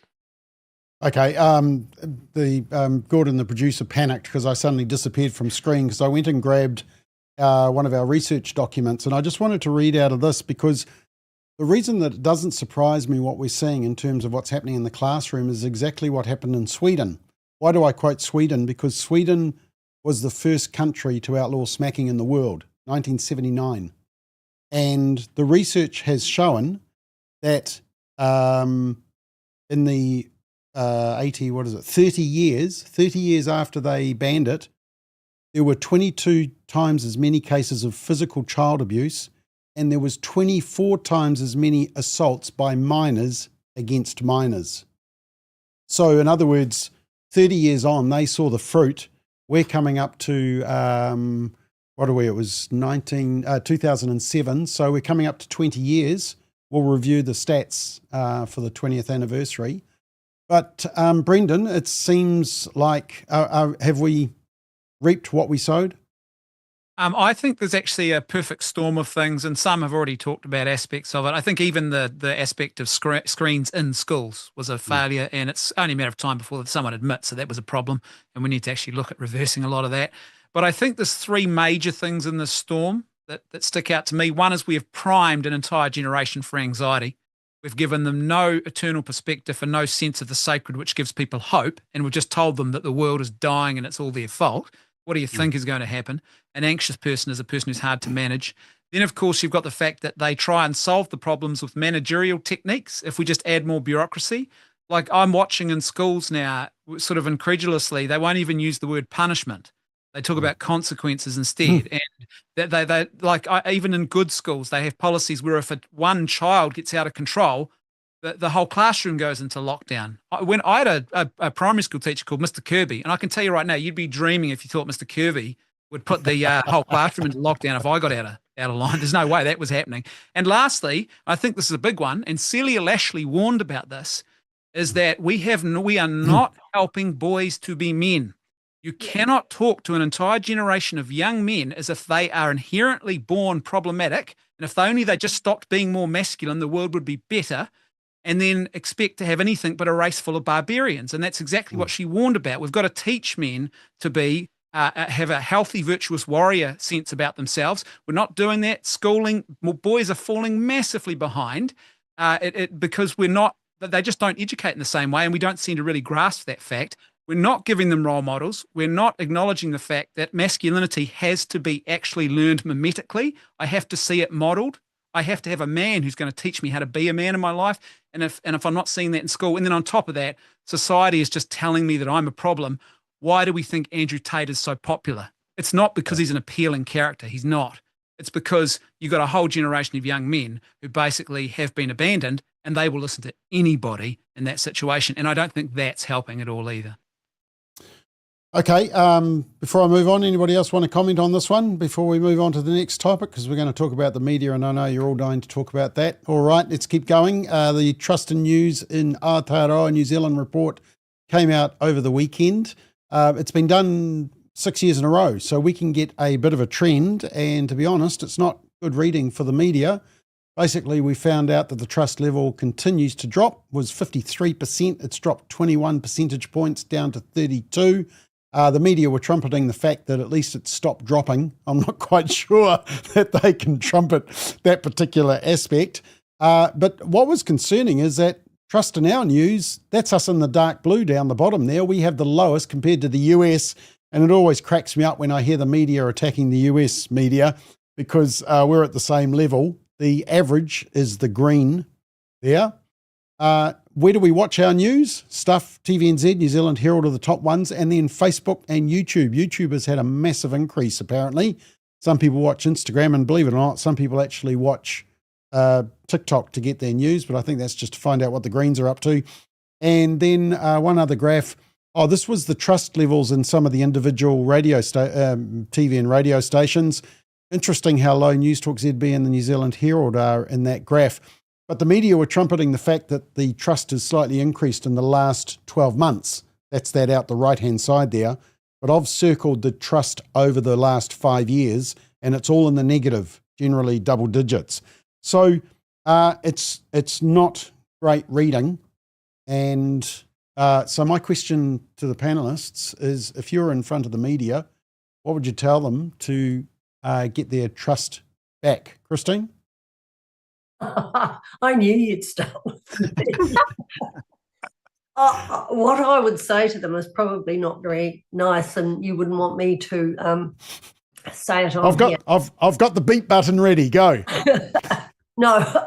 Okay, Gordon, the producer, panicked because I suddenly disappeared from screen because I went and grabbed one of our research documents, and I just wanted to read out of this because the reason that it doesn't surprise me what we're seeing in terms of what's happening in the classroom is exactly what happened in Sweden. Why do I quote Sweden? Because Sweden was the first country to outlaw smacking in the world, 1979. And the research has shown that in the 30 years after they banned it, there were 22 times as many cases of physical child abuse, and there was 24 times as many assaults by minors against minors. So in other words, 30 years on, they saw the fruit. We're coming up to, it was 2007, so we're coming up to 20 years. We'll review the stats for the 20th anniversary. But Brendan, it seems like, have we reaped what we sowed? I think there's actually a perfect storm of things, and some have already talked about aspects of it. I think even the aspect of screens in schools was a failure, and it's only a matter of time before someone admits that that was a problem, and we need to actually look at reversing a lot of that. But I think there's three major things in this storm that stick out to me. One is we have primed an entire generation for anxiety. We've given them no eternal perspective and no sense of the sacred, which gives people hope, and we've just told them that the world is dying and it's all their fault. What do you think is going to happen? An anxious person is a person who's hard to manage. Then, of course, you've got the fact that they try and solve the problems with managerial techniques. If we just add more bureaucracy, like I'm watching in schools now, sort of incredulously, they won't even use the word punishment. They talk about consequences instead. And they even in good schools, they have policies where if one child gets out of control, the whole classroom goes into lockdown. When I had a primary school teacher called Mr. Kirby, and I can tell you right now, you'd be dreaming if you thought Mr. Kirby would put the whole classroom into lockdown if I got out of line. There's no way that was happening. And lastly, I think this is a big one, and Celia Lashley warned about this, is that we are not helping boys to be men. You cannot talk to an entire generation of young men as if they are inherently born problematic, and if they just stopped being more masculine, the world would be better, and then expect to have anything but a race full of barbarians. And that's exactly what she warned about. We've got to teach men to be have a healthy, virtuous warrior sense about themselves. We're not doing that. Schooling, boys are falling massively behind because they just don't educate in the same way, and we don't seem to really grasp that fact. We're not giving them role models. We're not acknowledging the fact that masculinity has to be actually learned mimetically. I have to see it modeled. I have to have a man who's going to teach me how to be a man in my life. And if I'm not seeing that in school, and then on top of that, society is just telling me that I'm a problem. Why do we think Andrew Tate is so popular? It's not because he's an appealing character. He's not. It's because you've got a whole generation of young men who basically have been abandoned, and they will listen to anybody in that situation. And I don't think that's helping at all either. Okay, before I move on, anybody else want to comment on this one before we move on to the next topic? Because we're going to talk about the media, and I know you're all dying to talk about that. All right, let's keep going. The Trust in News in Aotearoa New Zealand report came out over the weekend. It's been done 6 years in a row, so we can get a bit of a trend, and to be honest, it's not good reading for the media. Basically, we found out that the trust level continues to drop, was 53%. It's dropped 21 percentage points down to 32. The media were trumpeting the fact that at least it stopped dropping. I'm not quite sure that they can trumpet that particular aspect. But what was concerning is that Trust in Our News, that's us in the dark blue down the bottom there. We have the lowest compared to the US And it always cracks me up when I hear the media attacking the US media, because we're at the same level. The average is the green there. Where do we watch our news? Stuff, TVNZ, New Zealand Herald are the top ones, and then Facebook and YouTube. YouTube has had a massive increase, apparently. Some people watch Instagram, and believe it or not, some people actually watch TikTok to get their news, but I think that's just to find out what the Greens are up to. And then one other graph. Oh, this was the trust levels in some of the individual TV and radio stations. Interesting how low News Talk ZB and the New Zealand Herald are in that graph. But the media were trumpeting the fact that the trust has slightly increased in the last 12 months. That's that out the right-hand side there. But I've circled the trust over the last 5 years, and it's all in the negative, generally double digits. So it's not great reading. And so my question to the panelists is, if you're in front of the media, what would you tell them to get their trust back? Christine? I knew you'd start with me. What I would say to them is probably not very nice, and you wouldn't want me to say it on here. I've got the beep button ready. Go. No,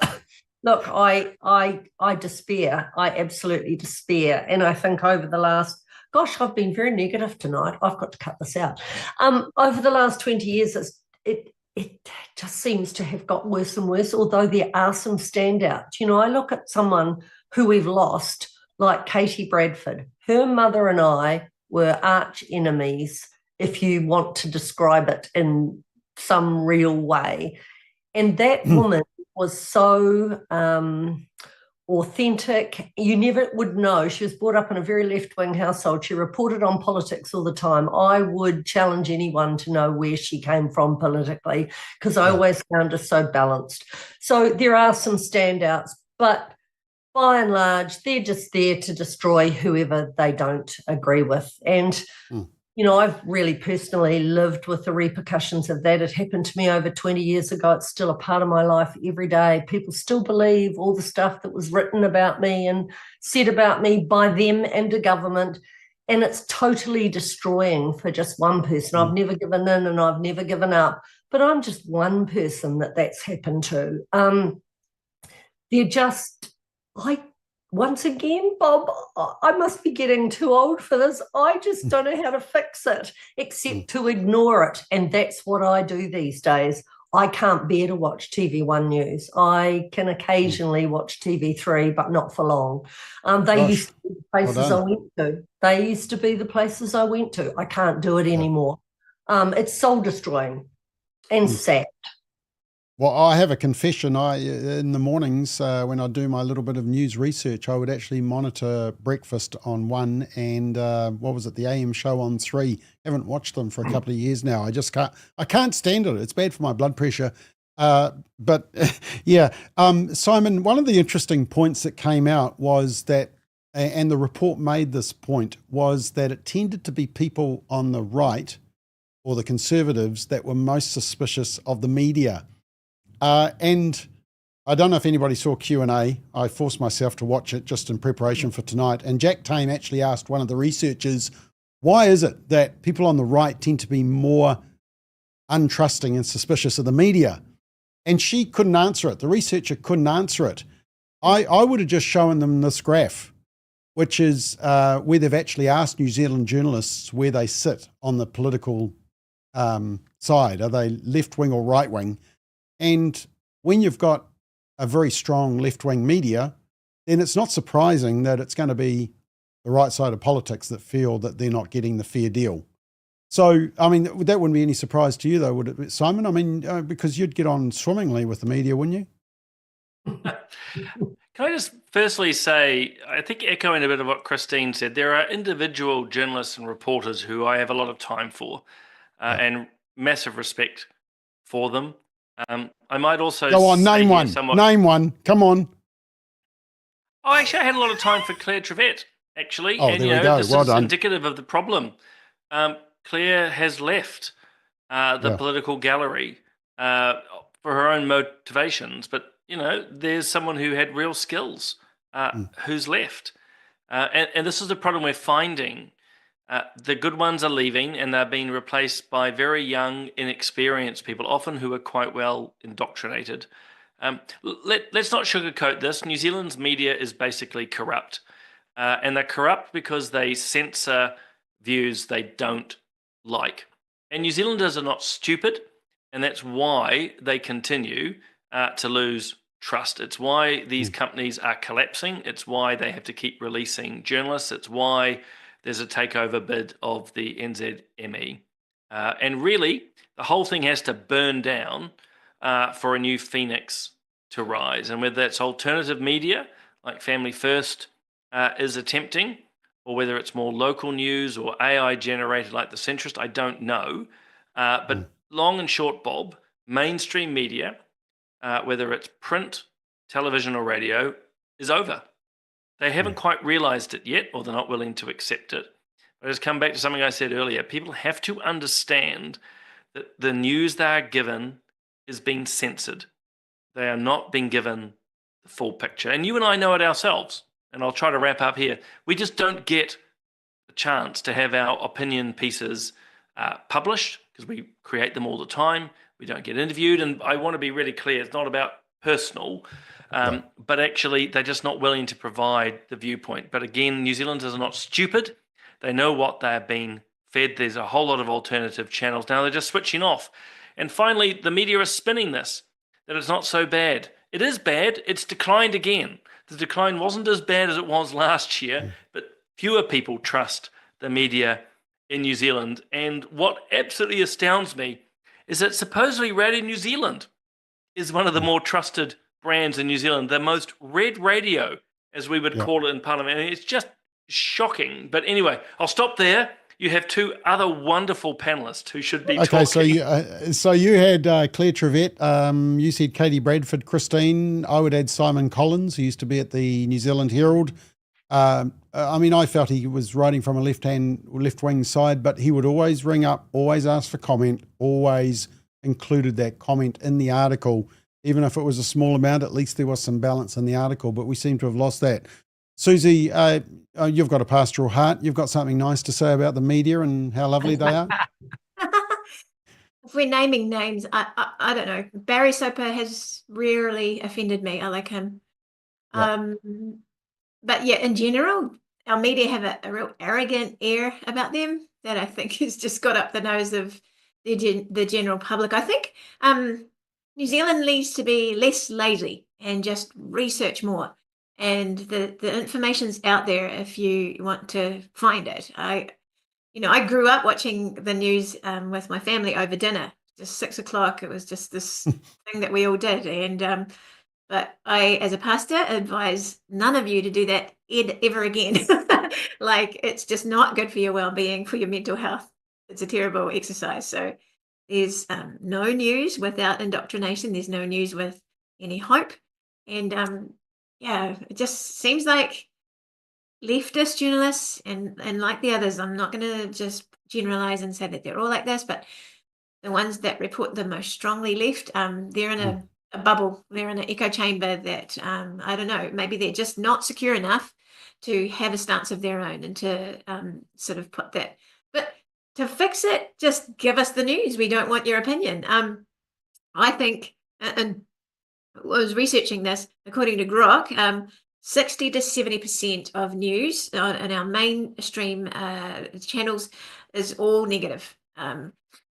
look, I despair. I absolutely despair, and I think over the last, gosh, I've been very negative tonight. I've got to cut this out. Over the last 20 years, it just seems to have got worse and worse, although there are some standouts. You know, I look at someone who we've lost, like Katie Bradford. Her mother and I were arch enemies, if you want to describe it in some real way. And that woman was so authentic. You never would know. She was brought up in a very left-wing household. She reported on politics all the time. I would challenge anyone to know where she came from politically, because I always found her so balanced. So there are some standouts, but by and large, they're just there to destroy whoever they don't agree with. And, you know, I've really personally lived with the repercussions of that. It happened to me over 20 years ago. It's still a part of my life every day. People still believe all the stuff that was written about me and said about me by them and the government. And it's totally destroying for just one person. I've never given in and I've never given up. But I'm just one person that's happened to. They're just... once again, Bob, I must be getting too old for this. I just don't know how to fix it except to ignore it. And that's what I do these days. I can't bear to watch TV1 News. I can occasionally watch TV3, but not for long. They used to be the places I went to. They used to be the places I went to. I can't do it anymore. It's soul-destroying and sad. Well, I have a confession. In the mornings when I do my little bit of news research, I would actually monitor breakfast on 1 and what was it, the AM show on 3. Haven't watched them for a couple of years now. I can't stand it. It's bad for my blood pressure. But yeah, Simon, one of the interesting points that came out was that, and the report made this point, was that it tended to be people on the right or the Conservatives that were most suspicious of the media. And I don't know if anybody saw Q&A. I forced myself to watch it just in preparation for tonight. And Jack Tame actually asked one of the researchers, why is it that people on the right tend to be more untrusting and suspicious of the media? And she couldn't answer it. The researcher couldn't answer it. I would have just shown them this graph, which is where they've actually asked New Zealand journalists where they sit on the political side. Are they left-wing or right-wing? And when you've got a very strong left-wing media, then it's not surprising that it's going to be the right side of politics that feel that they're not getting the fair deal. So, I mean, that wouldn't be any surprise to you, though, would it, Simon? I mean, because you'd get on swimmingly with the media, wouldn't you? Can I just firstly say, I think echoing a bit of what Christine said, there are individual journalists and reporters who I have a lot of time for and massive respect for them. I might also go on, name one. Name one. Come on. Oh, actually, I had a lot of time for Claire Trevett, actually. Oh, and, there we go. This well is done. indicative of the problem. Claire has left the political gallery for her own motivations. But, you know, there's someone who had real skills who's left. And this is the problem we're finding The good ones are leaving, and they're being replaced by very young, inexperienced people, often who are quite well indoctrinated. Let's not sugarcoat this. New Zealand's media is basically corrupt. And they're corrupt because they censor views they don't like. And New Zealanders are not stupid, and that's why they continue to lose trust. It's why these companies are collapsing. It's why they have to keep releasing journalists. It's why there's a takeover bid of the NZME. And really, the whole thing has to burn down for a new phoenix to rise. And whether that's alternative media, like Family First is attempting, or whether it's more local news or AI generated like the Centrist, I don't know. But long and short, Bob, mainstream media, whether it's print, television or radio, is over. They haven't quite realized it yet, or they're not willing to accept it. But I just come back to something I said earlier. People have to understand that the news they are given is being censored. They are not being given the full picture. And you and I know it ourselves. And I'll try to wrap up here. We just don't get the chance to have our opinion pieces published because we create them all the time. We don't get interviewed. And I want to be really clear, it's not about personal, but actually they're just not willing to provide the viewpoint. But again, New Zealanders are not stupid. They know what they're being fed. There's a whole lot of alternative channels. Now they're just switching off. And finally, the media is spinning this, that it's not so bad. It is bad. It's declined again. The decline wasn't as bad as it was last year, but fewer people trust the media in New Zealand. And what absolutely astounds me is that supposedly Radio New Zealand is one of the more trusted brands in New Zealand, the most read radio, as we would call it in Parliament. And it's just shocking. But anyway, I'll stop there. You have two other wonderful panelists who should be talking. So you had Claire Trevette, you said Katie Bradford, Christine. I would add Simon Collins, who used to be at the New Zealand Herald. I mean, I felt he was writing from a left-wing side, but he would always ring up, always ask for comment, always included that comment in the article. Even if it was a small amount, at least there was some balance in the article, but we seem to have lost that. Susie, you've got a pastoral heart. You've got something nice to say about the media and how lovely they are. If we're naming names, I don't know. Barry Soper has rarely offended me. I like him. Yep. But yeah, in general, our media have a real arrogant air about them that I think has just got up the nose of the general public. I think New Zealand needs to be less lazy and just research more. And the information's out there if you want to find it. I grew up watching the news with my family over dinner, just 6 o'clock. It was just this thing that we all did. And but I, as a pastor, advise none of you to do that ever again. Like, it's just not good for your well-being, for your mental health. It's a terrible exercise. So there's no news without indoctrination. There's no news with any hope. And it just seems like leftist journalists and like the others, I'm not going to just generalize and say that they're all like this, but the ones that report the most strongly left, they're in a bubble. They're in an echo chamber that, I don't know, maybe they're just not secure enough to have a stance of their own and to sort of put that. But to fix it, just give us the news. We don't want your opinion. I think, and I was researching this, according to Grok, 60 to 70% of news in our mainstream channels is all negative.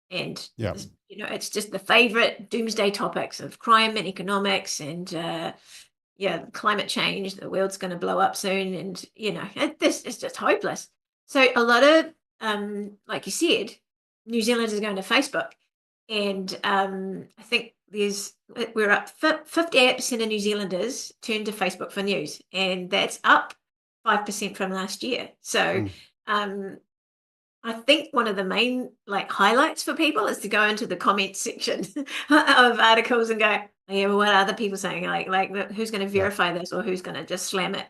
It's just the favorite doomsday topics of crime and economics and climate change. The world's going to blow up soon, and this is just hopeless. So a lot of, like you said, New Zealanders are going to Facebook, and I think we're up 58% of New Zealanders turn to Facebook for news, and that's up 5% from last year. So I think one of the main highlights for people is to go into the comment section of articles and go, oh, yeah, well, what are other people saying? Like who's going to verify this, or who's going to just slam it,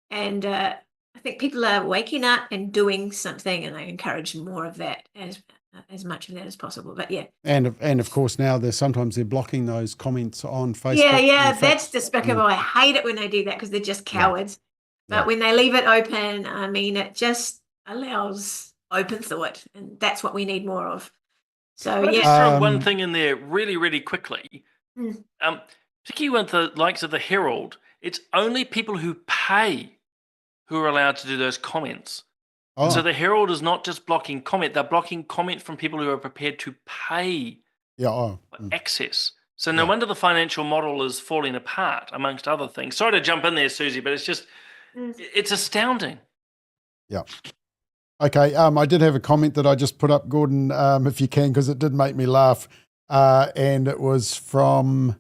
and I think people are waking up and doing something, and I encourage more of that, as much of that as possible. But yeah, and of course now they're blocking those comments on Facebook. Yeah, that's despicable. I hate it when they do that because they're just cowards. But when they leave it open, I mean, it just allows open thought, and that's what we need more of. So Can I just yeah, throw one thing in there really, really quickly? Mm. Particularly with the likes of the Herald, it's only people who pay who are allowed to do those comments. Oh, So the Herald is not just blocking comment, they're blocking comment from people who are prepared to pay yeah. Oh, for access. So no wonder the financial model is falling apart, amongst other things. Sorry to jump in there, Susie, but it's just, it's astounding. yeah. Okay. I did have a comment that I just put up, Gordon, if you can, because it did make me laugh. And it was from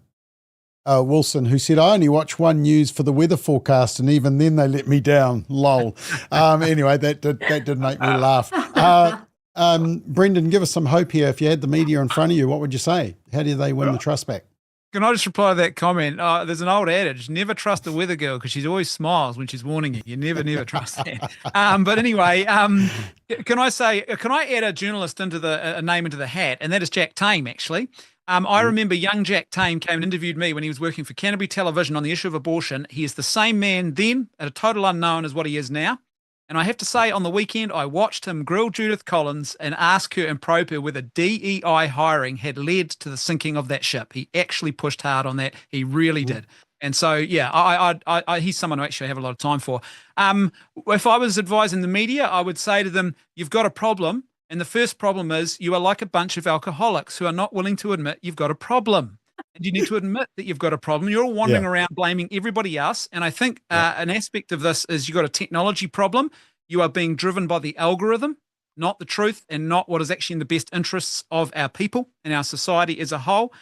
Wilson, who said, I only watch One News for the weather forecast, and even then they let me down. Lol. Anyway, that did make me laugh. Brendan, give us some hope here. If you had the media in front of you, what would you say? How do they win the trust back? Can I just reply to that comment? There's an old adage, never trust a weather girl because she always smiles when she's warning you. You never trust that. But anyway, can I add a journalist a name into the hat? And that is Jack Tame, actually. I remember young Jack Tame came and interviewed me when he was working for Canterbury Television on the issue of abortion. He is the same man then, at a total unknown, as what he is now. And I have to say, on the weekend, I watched him grill Judith Collins and ask her and probe her whether DEI hiring had led to the sinking of that ship. He actually pushed hard on that. He really did. And so, yeah, he's someone I actually have a lot of time for. If I was advising the media, I would say to them, you've got a problem. And the first problem is you are like a bunch of alcoholics who are not willing to admit you've got a problem. And you need to admit that you've got a problem. You're all wandering around blaming everybody else. And I think an aspect of this is you've got a technology problem. You are being driven by the algorithm, not the truth, and not what is actually in the best interests of our people and our society as a whole.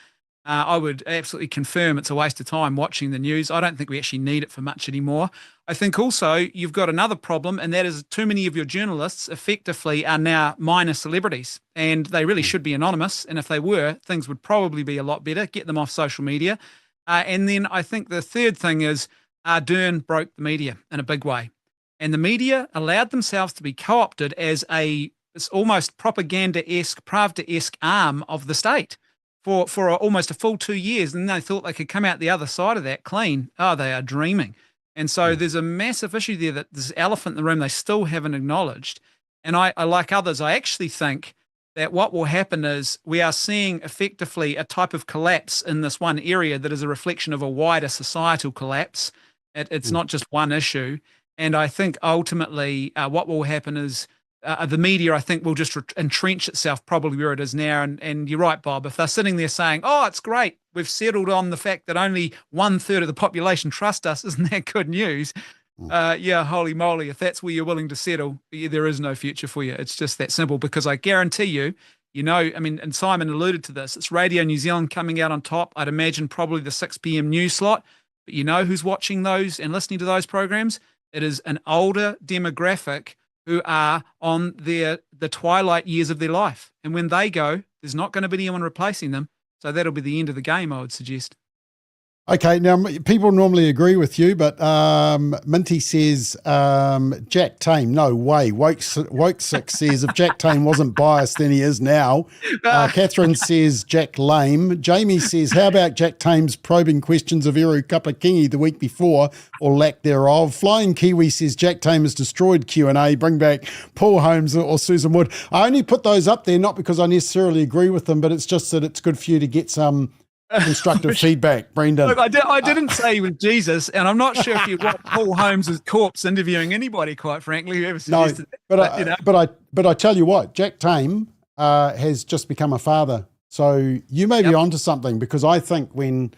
I would absolutely confirm it's a waste of time watching the news. I don't think we actually need it for much anymore. I think also you've got another problem, and that is too many of your journalists effectively are now minor celebrities, and they really should be anonymous. And if they were, things would probably be a lot better. Get them off social media. And then I think the third thing is Ardern broke the media in a big way. And the media allowed themselves to be co-opted as it's almost propaganda-esque, Pravda-esque arm of the state for almost a full 2 years. And they thought they could come out the other side of that clean. Oh, they are dreaming. And so there's a massive issue there that this elephant in the room they still haven't acknowledged. And I like others, I actually think that what will happen is we are seeing effectively a type of collapse in this one area that is a reflection of a wider societal collapse. It's not just one issue. And I think ultimately what will happen is the media, I think, will just entrench itself probably where it is now. And you're right, Bob, if they're sitting there saying, oh, it's great, we've settled on the fact that only 1/3 of the population trust us, isn't that good news? Yeah, holy moly, if that's where you're willing to settle, there is no future for you. It's just that simple, because I guarantee you, I mean, and Simon alluded to this, it's Radio New Zealand coming out on top. I'd imagine probably the 6 p.m. news slot. But you know who's watching those and listening to those programs? It is an older demographic who are on the twilight years of their life. And when they go, there's not going to be anyone replacing them. So that'll be the end of the game, I would suggest. Okay, now people normally agree with you, but Minty says Jack Tame, no way. Woke Six says if Jack Tame wasn't biased, then he is now. Catherine says Jack Lame. Jamie says, how about Jack Tame's probing questions of Eru Kapakingi the week before, or lack thereof? Flying Kiwi says Jack Tame has destroyed Q&A. Bring back Paul Holmes or Susan Wood. I only put those up there not because I necessarily agree with them, but it's just that it's good for you to get some constructive feedback, Brendan. Look, I didn't say he was Jesus, and I'm not sure if you want Paul Holmes' corpse interviewing anybody, quite frankly, whoever suggested that. But I tell you what, Jack Tame has just become a father. So you may be onto something, because I think when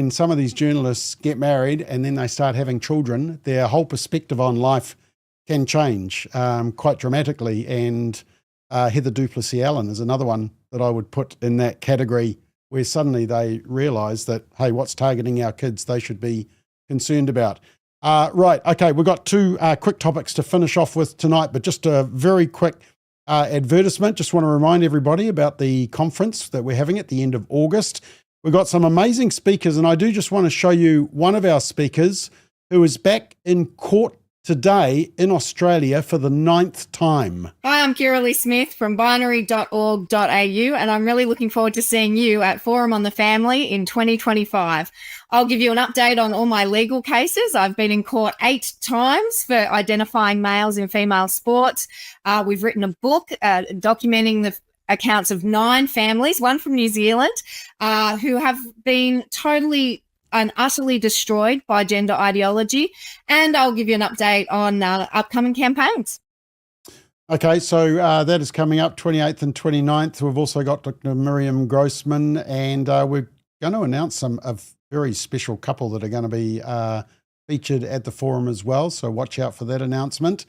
some of these journalists get married and then they start having children, their whole perspective on life can change quite dramatically. And Heather Duplessis-Allen is another one that I would put in that category, where suddenly they realise that, hey, what's targeting our kids they should be concerned about. Right, okay, we've got two quick topics to finish off with tonight, but just a very quick advertisement. Just want to remind everybody about the conference that we're having at the end of August. We've got some amazing speakers, and I do just want to show you one of our speakers who is back in court today in Australia for the 9th time. Hi, I'm Kiralee Smith from binary.org.au, and I'm really looking forward to seeing you at Forum on the Family in 2025. I'll give you an update on all my legal cases. I've been in court 8 times for identifying males in female sports. We've written a book documenting the accounts of 9 families, one from New Zealand, who have been totally and utterly destroyed by gender ideology. And I'll give you an update on upcoming campaigns. Okay, so that is coming up 28th and 29th. We've also got Dr. Miriam Grossman, and we're going to announce a very special couple that are going to be featured at the forum as well. So watch out for that announcement.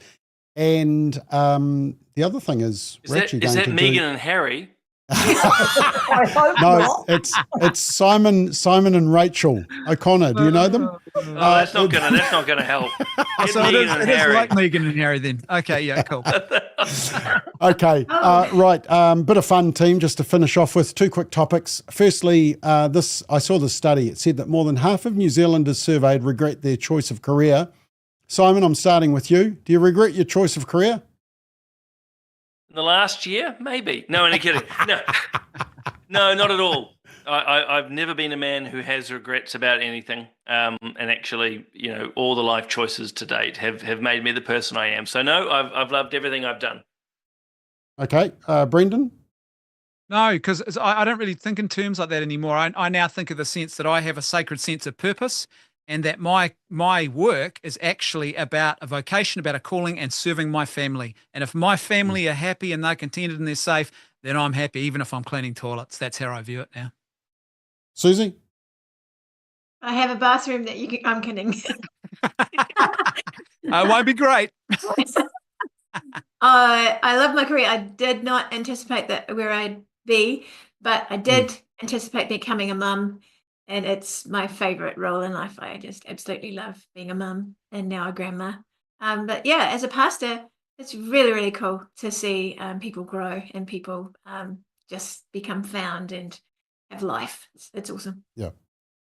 And the other thing is is that Megan and Harry? I hope not. it's Simon and Rachel O'Connor. Do you know them? That's not gonna help. So it is like Megan and Harry then. Okay, yeah, cool. Okay, right. Bit of fun, team, just to finish off with 2 quick topics. Firstly, I saw the study. It said that more than half of New Zealanders surveyed regret their choice of career. Simon, I'm starting with you. Do you regret your choice of career? In the last year, maybe. No, only kidding. No, not at all. I've never been a man who has regrets about anything. And actually, all the life choices to date have made me the person I am. So no, I've loved everything I've done. Okay, Brendan? No, because I don't really think in terms like that anymore. I now think of the sense that I have a sacred sense of purpose, and that my work is actually about a vocation, about a calling, and serving my family. And if my family are happy and they're contented and they're safe, then I'm happy, even if I'm cleaning toilets. That's how I view it now. Susie? I have a bathroom that I'm kidding. It won't be great. I love my career. I did not anticipate that where I'd be, but I did anticipate becoming a mum. And it's my favorite role in life. I just absolutely love being a mum and now a grandma. But yeah, as a pastor, it's really, really cool to see people grow and people just become found and have life. It's awesome. Yeah.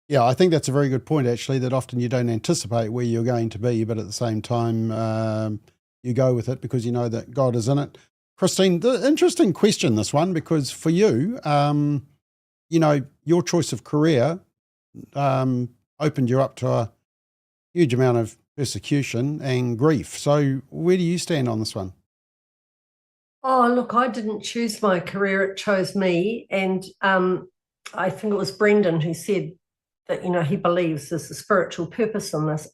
Yeah, I think that's a very good point, actually, that often you don't anticipate where you're going to be, but at the same time, you go with it because you know that God is in it. Christine, the interesting question, this one, because for you, your choice of career opened you up to a huge amount of persecution and grief. So where do you stand on this one? Oh, look, I didn't choose my career. It chose me. And I think it was Brendan who said that, he believes there's a spiritual purpose in this.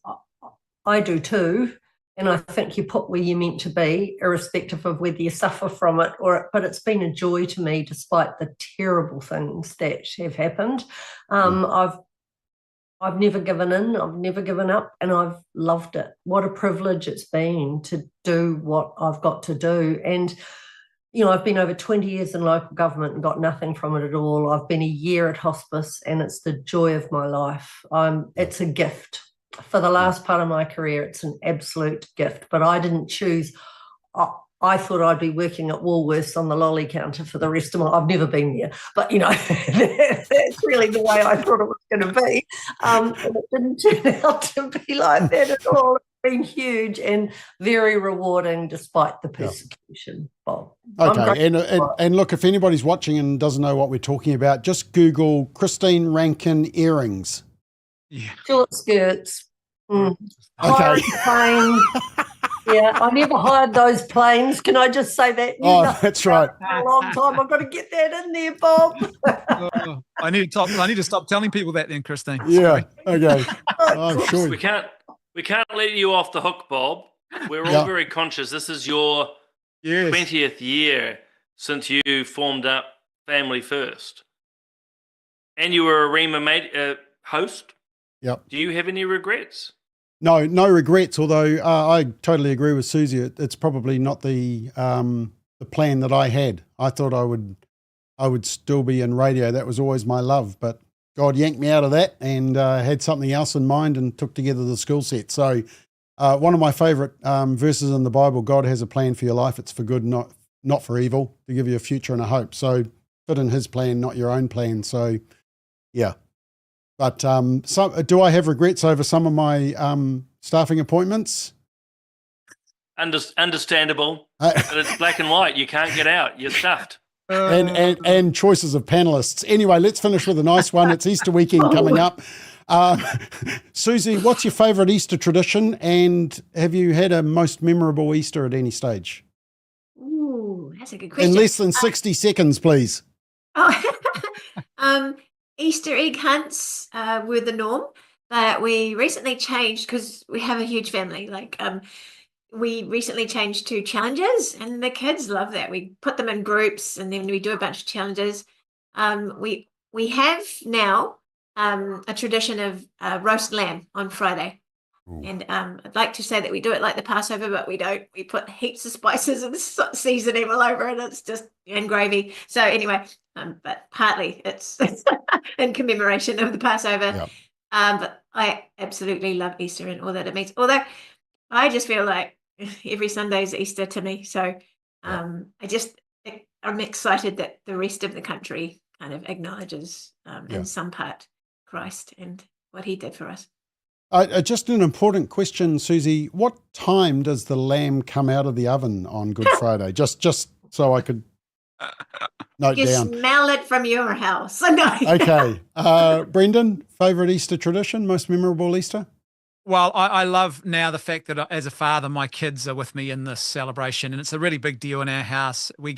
I do too. And I think you put where you're meant to be, irrespective of whether you suffer from it but it's been a joy to me despite the terrible things that have happened. I've never given in, I've never given up, and I've loved it. What a privilege it's been to do what I've got to do. And, I've been over 20 years in local government and got nothing from it at all. I've been a year at hospice and it's the joy of my life. It's a gift. For the last part of my career, it's an absolute gift, but I didn't choose. I thought I'd be working at Woolworths on the lolly counter for the rest of I've never been there, but, that's really the way I thought it was going to be. And it didn't turn out to be like that at all. It's been huge and very rewarding despite the persecution, Bob. Okay, and look, if anybody's watching and doesn't know what we're talking about, just Google Christine Rankin earrings. Yeah. Short skirts. Okay. Planes. Yeah, I never hired those planes. Can I just say that? That's right. For a long time. I've got to get that in there, Bob. I need to stop telling people that then, Christine. Yeah. Okay. I'm sure. We can't let you off the hook, Bob. We're all very conscious. This is your 20th year since you formed up Family First, and you were a Rema host. Yep. Do you have any regrets? No regrets. Although I totally agree with Susie. It's probably not the plan that I had. I thought I would still be in radio. That was always my love. But God yanked me out of that and had something else in mind and took together the skill set. So one of my favourite verses in the Bible: God has a plan for your life. It's for good, not for evil, to give you a future and a hope. So fit in His plan, not your own plan. So yeah. But do I have regrets over some of my staffing appointments? Understandable, but it's black and white. You can't get out. You're stuffed. And choices of panelists. Anyway, let's finish with a nice one. It's Easter weekend coming up. Susie, what's your favourite Easter tradition, and have you had a most memorable Easter at any stage? Ooh, that's a good question. In less than 60 seconds, please. Easter egg hunts were the norm, but we recently changed because we have a huge family. We recently changed to challenges, and the kids love that. We put them in groups, and then we do a bunch of challenges. We have now a tradition of roast lamb on Friday. Ooh. And I'd like to say that we do it like the Passover, but we don't. We put heaps of spices and seasoning all over it. It's just and gravy. So anyway, but partly it's in commemoration of the Passover. Yep. But I absolutely love Easter and all that it means. Although I just feel like every Sunday is Easter to me. So I'm excited that the rest of the country kind of acknowledges in some part Christ and what he did for us. Just an important question, Susie. What time does the lamb come out of the oven on Good Friday? Just so I could note down. You smell it from your house. No. Okay. Brendan, favourite Easter tradition, most memorable Easter? Well, I love now the fact that as a father, my kids are with me in this celebration, and it's a really big deal in our house. We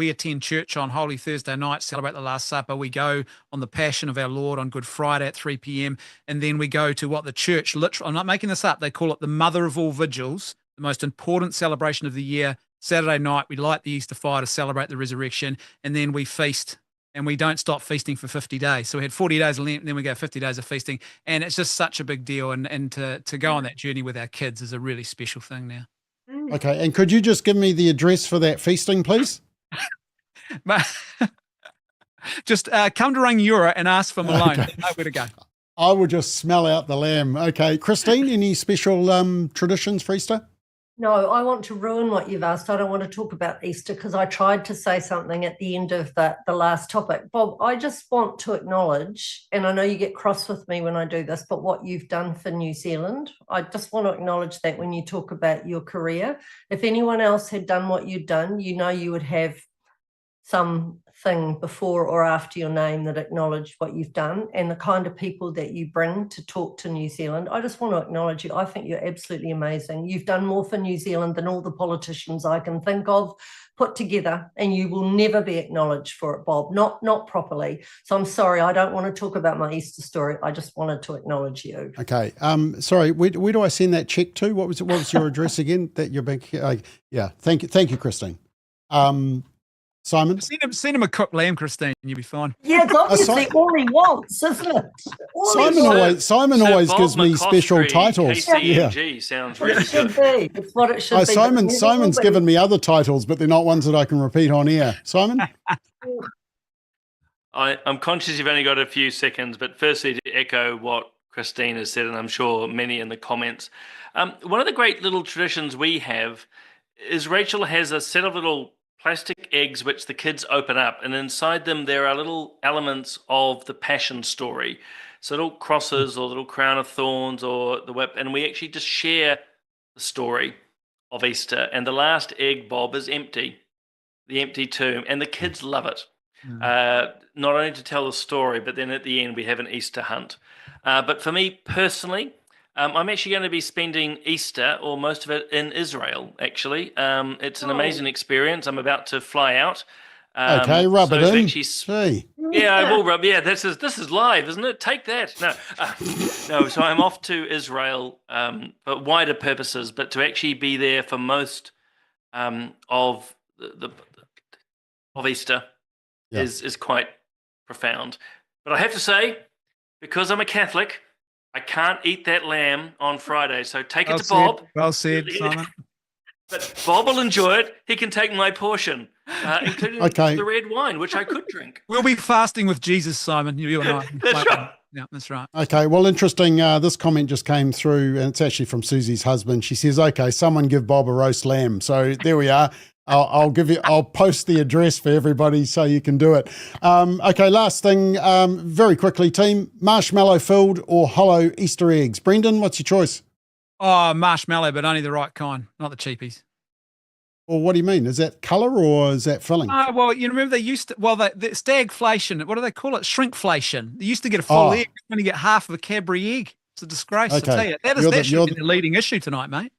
attend church on Holy Thursday night, celebrate the Last Supper. We go on the Passion of our Lord on Good Friday at 3 p.m. And then we go to what the church, literally, I'm not making this up, they call it the Mother of all Vigils, the most important celebration of the year. Saturday night, we light the Easter fire to celebrate the resurrection, and then we feast. And we don't stop feasting for 50 days. So we had 40 days of Lent, and then we go 50 days of feasting. And it's just such a big deal. And to go on that journey with our kids is a really special thing now. Okay. And could you just give me the address for that feasting, please? Just come to Rangiora and ask for Malone. Okay. Know where to go. I will just smell out the lamb. Okay. Christine, any special traditions for Easter? No, I want to ruin what you've asked. I don't want to talk about Easter because I tried to say something at the end of the last topic. Bob, I just want to acknowledge, and I know you get cross with me when I do this, but what you've done for New Zealand, I just want to acknowledge that when you talk about your career. If anyone else had done what you'd done, you know you would have something before or after your name that acknowledged what you've done and the kind of people that you bring to talk to New Zealand. I just want to acknowledge you. I think you're absolutely amazing. You've done more for New Zealand than all the politicians I can think of put together, and you will never be acknowledged for it, Bob, not properly. So I'm sorry, I don't want to talk about my Easter story. I just wanted to acknowledge you. Okay. Sorry, where do I send that check to? What was your address again? That your bank? Yeah. Thank you, Christine. Simon? Send him a cooked lamb, Christine, and you'll be fine. Yeah, it's obviously all he wants, isn't it? Simon always gives me special titles. KCNG sounds really good. It's what it should be. Simon's given me other titles, but they're not ones that I can repeat on air. Simon? I'm conscious you've only got a few seconds, but firstly to echo what Christine has said, and I'm sure many in the comments. One of the great little traditions we have is Rachel has a set of little plastic eggs which the kids open up, and inside them there are little elements of the Passion story. So little crosses or little crown of thorns or the whip, and we actually just share the story of Easter. And the last egg, Bob, is empty, the empty tomb, and the kids love it. Not only to tell the story, but then at the end we have an Easter hunt. But for me personally, I'm actually going to be spending Easter, or most of it, in Israel, actually. It's an amazing experience. I'm about to fly out. Okay, rub it in. Yeah, I will rub. Yeah, this is live, isn't it? Take that. No, so I'm off to Israel for wider purposes, but to actually be there for most of of Easter is quite profound. But I have to say, because I'm a Catholic, I can't eat that lamb on Friday, so take it to Bob. Well said, Simon. But Bob will enjoy it. He can take my portion, including the red wine, which I could drink. We'll be fasting with Jesus, Simon, you and I. That's right. Yeah, that's right. Okay, well, interesting. This comment just came through, and it's actually from Susie's husband. She says, okay, someone give Bob a roast lamb. So there we are. I'll post the address for everybody so you can do it. Okay, last thing, very quickly, team, marshmallow filled or hollow Easter eggs. Brendan, what's your choice? Oh, marshmallow, but only the right kind, not the cheapies. Well, what do you mean? Is that colour or is that filling? Oh, well, you remember they used to, well, the stagflation, what do they call it? Shrinkflation. They used to get a full egg, you only get half of a Cadbury egg. It's a disgrace. Okay. I tell you, that should be the leading issue tonight, mate.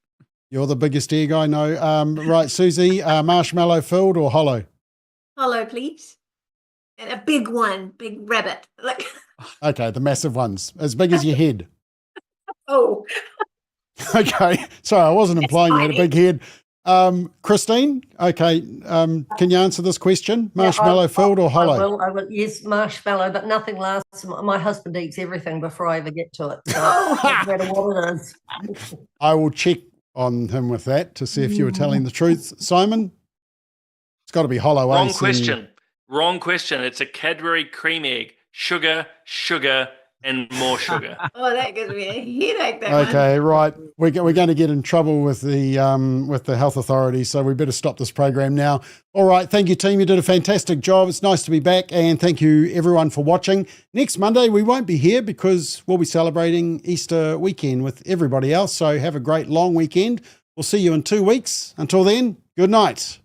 You're the biggest egg I know. Right, Susie, marshmallow filled or hollow? Hollow, please. And a big one, big rabbit. Like. Okay, the massive ones, as big as your head. Oh. Okay, sorry, I wasn't implying you had a big head. Christine, okay, can you answer this question? Marshmallow filled or hollow? I will. Yes, marshmallow, but nothing lasts. My husband eats everything before I ever get to it. So no matter what it is. I will check on him with that to see if you were telling the truth. Simon? It's got to be hollow. Wrong question. Wrong question. It's a Cadbury cream egg. Sugar, sugar, and more sugar. Oh, that gives me a headache. Okay, right. We're going to get in trouble with the health authorities, so we better stop this program now. All right, thank you, team. You did a fantastic job. It's nice to be back, and thank you, everyone, for watching. Next Monday, we won't be here because we'll be celebrating Easter weekend with everybody else, so have a great long weekend. We'll see you in 2 weeks. Until then, good night.